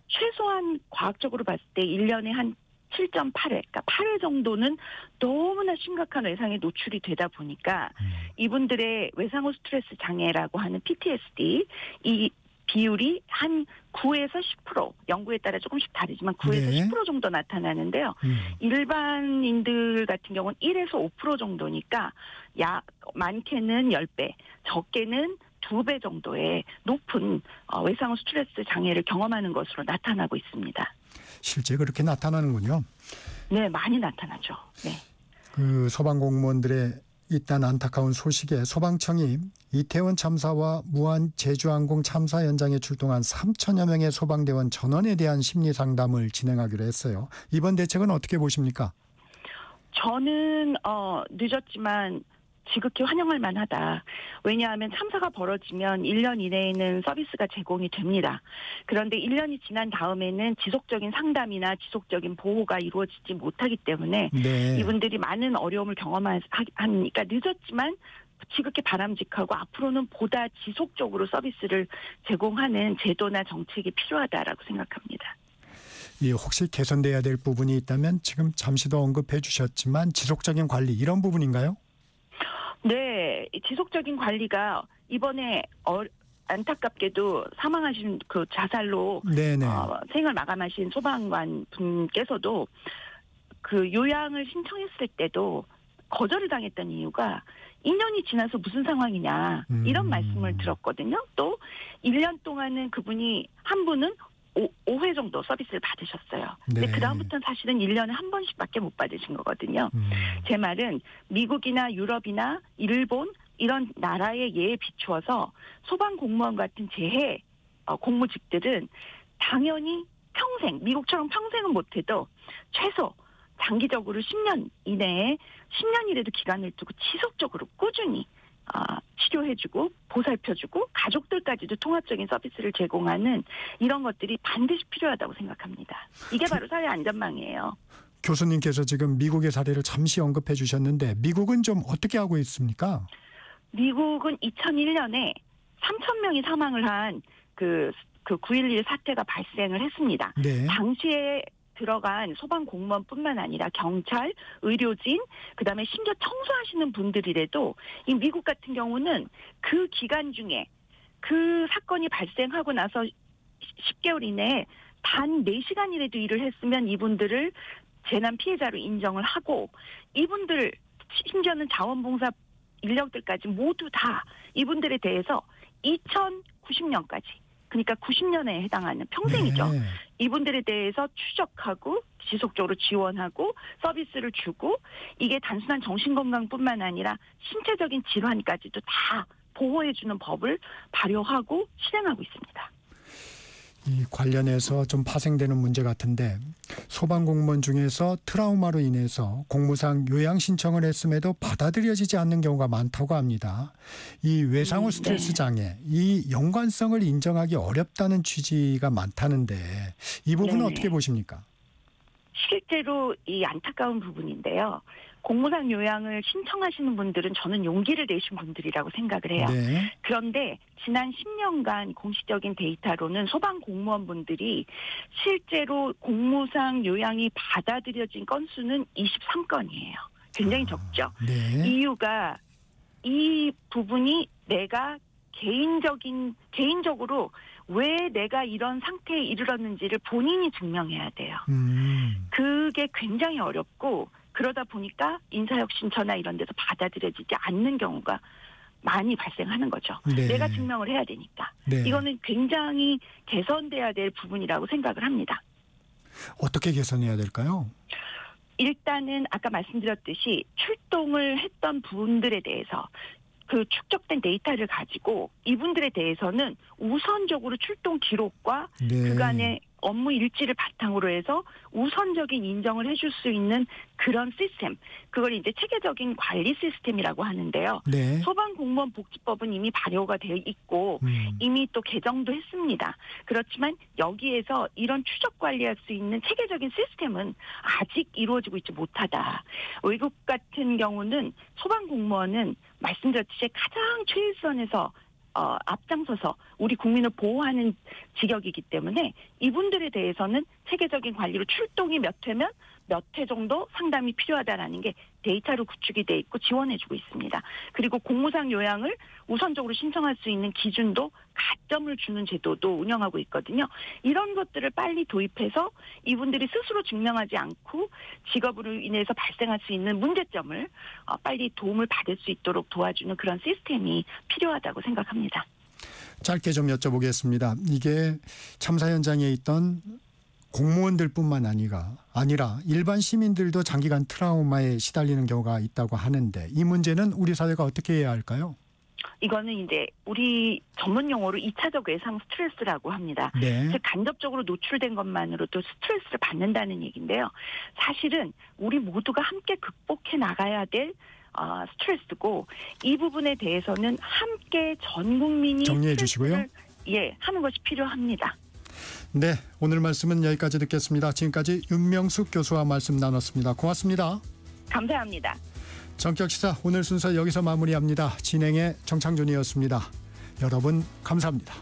Speaker 21: 최소한 과학적으로 봤을 때 1년에 한 7.8회, 그러니까 8회 정도는 너무나 심각한 외상에 노출이 되다 보니까 이분들의 외상후 스트레스 장애라고 하는 PTSD, 이 비율이 한 9에서 10%, 연구에 따라 조금씩 다르지만 9에서 10% 정도 나타나는데요. 일반인들 같은 경우는 1에서 5% 정도니까 많게는 10배, 적게는 2배 정도의 높은 외상후 스트레스 장애를 경험하는 것으로 나타나고 있습니다.
Speaker 1: 실제 그렇게 나타나는군요.
Speaker 21: 네, 많이 나타나죠. 네.
Speaker 1: 그 소방공무원들의 일단 안타까운 소식에 소방청이 이태원 참사와 무한 제주항공 참사 현장에 출동한 3천여 명의 소방대원 전원에 대한 심리 상담을 진행하기로 했어요. 이번 대책은 어떻게 보십니까?
Speaker 21: 저는 늦었지만 지극히 환영할 만하다. 왜냐하면 참사가 벌어지면 1년 이내에는 서비스가 제공이 됩니다. 그런데 1년이 지난 다음에는 지속적인 상담이나 지속적인 보호가 이루어지지 못하기 때문에 이분들이 많은 어려움을 경험하니까 늦었지만 지극히 바람직하고 앞으로는 보다 지속적으로 서비스를 제공하는 제도나 정책이 필요하다라고 생각합니다.
Speaker 1: 혹시 개선돼야 될 부분이 있다면 지금 잠시도 언급해 주셨지만 지속적인 관리 이런 부분인가요?
Speaker 21: 네, 지속적인 관리가 이번에 안타깝게도 사망하신 그 자살로 생을 마감하신 소방관 분께서도 그 요양을 신청했을 때도 거절을 당했던 이유가 2년이 지나서 무슨 상황이냐 이런 말씀을 들었거든요. 또 1년 동안은 그분이 한 분은 5회 정도 서비스를 받으셨어요. 근데 그다음부터는 사실은 1년에 한 번씩밖에 못 받으신 거거든요. 제 말은 미국이나 유럽이나 일본 이런 나라의 예에 비추어서 소방 공무원 같은 재해 공무직들은 당연히 평생, 미국처럼 평생은 못해도 최소 장기적으로 10년 이내에 10년이라도 기간을 두고 지속적으로 꾸준히 치료해주고 보살펴주고 가족들까지도 통합적인 서비스를 제공하는 이런 것들이 반드시 필요하다고 생각합니다. 이게 바로 사회 안전망이에요.
Speaker 1: 교수님께서 지금 미국의 사례를 잠시 언급해 주셨는데 미국은 좀 어떻게 하고 있습니까?
Speaker 21: 미국은 2001년에 3,000명이 사망을 한 그 9.11 사태가 발생을 했습니다.
Speaker 1: 네.
Speaker 21: 당시에 들어간 소방 공무원뿐만 아니라 경찰, 의료진, 그다음에 심지어 청소하시는 분들이라도 이 미국 같은 경우는 그 기간 중에 그 사건이 발생하고 나서 10개월 이내에 단 4시간이라도 일을 했으면 이분들을 재난 피해자로 인정을 하고 이분들 심지어는 자원봉사 인력들까지 모두 다 이분들에 대해서 2090년까지 그러니까 90년에 해당하는 평생이죠.
Speaker 1: 네.
Speaker 21: 이분들에 대해서 추적하고 지속적으로 지원하고 서비스를 주고 이게 단순한 정신건강뿐만 아니라 신체적인 질환까지도 다 보호해주는 법을 발효하고 실행하고 있습니다.
Speaker 1: 이 관련해서 좀 파생되는 문제 같은데 소방공무원 중에서 트라우마로 인해서 공무상 요양 신청을 했음에도 받아들여지지 않는 경우가 많다고 합니다. 이 외상후 스트레스 장애, 이 연관성을 인정하기 어렵다는 취지가 많다는데 이 부분은
Speaker 21: 네네.
Speaker 1: 어떻게 보십니까?
Speaker 21: 실제로 이 안타까운 부분인데요. 공무상 요양을 신청하시는 분들은 저는 용기를 내신 분들이라고 생각을 해요.
Speaker 1: 네.
Speaker 21: 그런데 지난 10년간 공식적인 데이터로는 소방 공무원분들이 실제로 공무상 요양이 받아들여진 건수는 23건이에요. 굉장히 적죠.
Speaker 1: 네.
Speaker 21: 이유가 이 부분이 내가 개인적으로 왜 내가 이런 상태에 이르렀는지를 본인이 증명해야 돼요. 그게 굉장히 어렵고 그러다 보니까 인사혁신처나 이런 데서 받아들여지지 않는 경우가 많이 발생하는 거죠.
Speaker 1: 네.
Speaker 21: 내가 증명을 해야 되니까.
Speaker 1: 네.
Speaker 21: 이거는 굉장히 개선돼야 될 부분이라고 생각을 합니다.
Speaker 1: 어떻게 개선해야 될까요?
Speaker 21: 일단은 아까 말씀드렸듯이 출동을 했던 분들에 대해서 그 축적된 데이터를 가지고 이분들에 대해서는 우선적으로 출동 기록과
Speaker 1: 네.
Speaker 21: 그간의 업무 일지를 바탕으로 해서 우선적인 인정을 해줄 수 있는 그런 시스템, 그걸 이제 체계적인 관리 시스템이라고 하는데요.
Speaker 1: 네.
Speaker 21: 소방공무원복지법은 이미 발효가 되어 있고 이미 또 개정도 했습니다. 그렇지만 여기에서 이런 추적 관리할 수 있는 체계적인 시스템은 아직 이루어지고 있지 못하다. 외국 같은 경우는 소방공무원은 말씀드렸듯이 가장 최일선에서 앞장서서 우리 국민을 보호하는 직역이기 때문에 이분들에 대해서는 체계적인 관리로 출동이 몇 회면 몇 회 정도 상담이 필요하다라는 게 데이터로 구축이 돼 있고 지원해주고 있습니다. 그리고 공무상 요양을 우선적으로 신청할 수 있는 기준도 가점을 주는 제도도 운영하고 있거든요. 이런 것들을 빨리 도입해서 이분들이 스스로 증명하지 않고 직업으로 인해서 발생할 수 있는 문제점을 빨리 도움을 받을 수 있도록 도와주는 그런 시스템이 필요하다고 생각합니다.
Speaker 1: 짧게 좀 여쭤보겠습니다. 이게 참사 현장에 있던 공무원들뿐만 아니라 일반 시민들도 장기간 트라우마에 시달리는 경우가 있다고 하는데 이 문제는 우리 사회가 어떻게 해야 할까요?
Speaker 21: 이거는 이제 우리 전문 용어로 2차적 외상 스트레스라고 합니다.
Speaker 1: 네.
Speaker 21: 즉 간접적으로 노출된 것만으로도 스트레스를 받는다는 얘기인데요. 사실은 우리 모두가 함께 극복해 나가야 될 스트레스고 이 부분에 대해서는 함께 전 국민이
Speaker 1: 정리해 주시고요.
Speaker 21: 하는 것이 필요합니다.
Speaker 1: 네, 오늘 말씀은 여기까지 듣겠습니다. 지금까지 윤명숙 교수와 말씀 나눴습니다. 고맙습니다.
Speaker 21: 감사합니다.
Speaker 1: 정격시사 오늘 순서 여기서 마무리합니다. 진행의 정창준이었습니다. 여러분 감사합니다.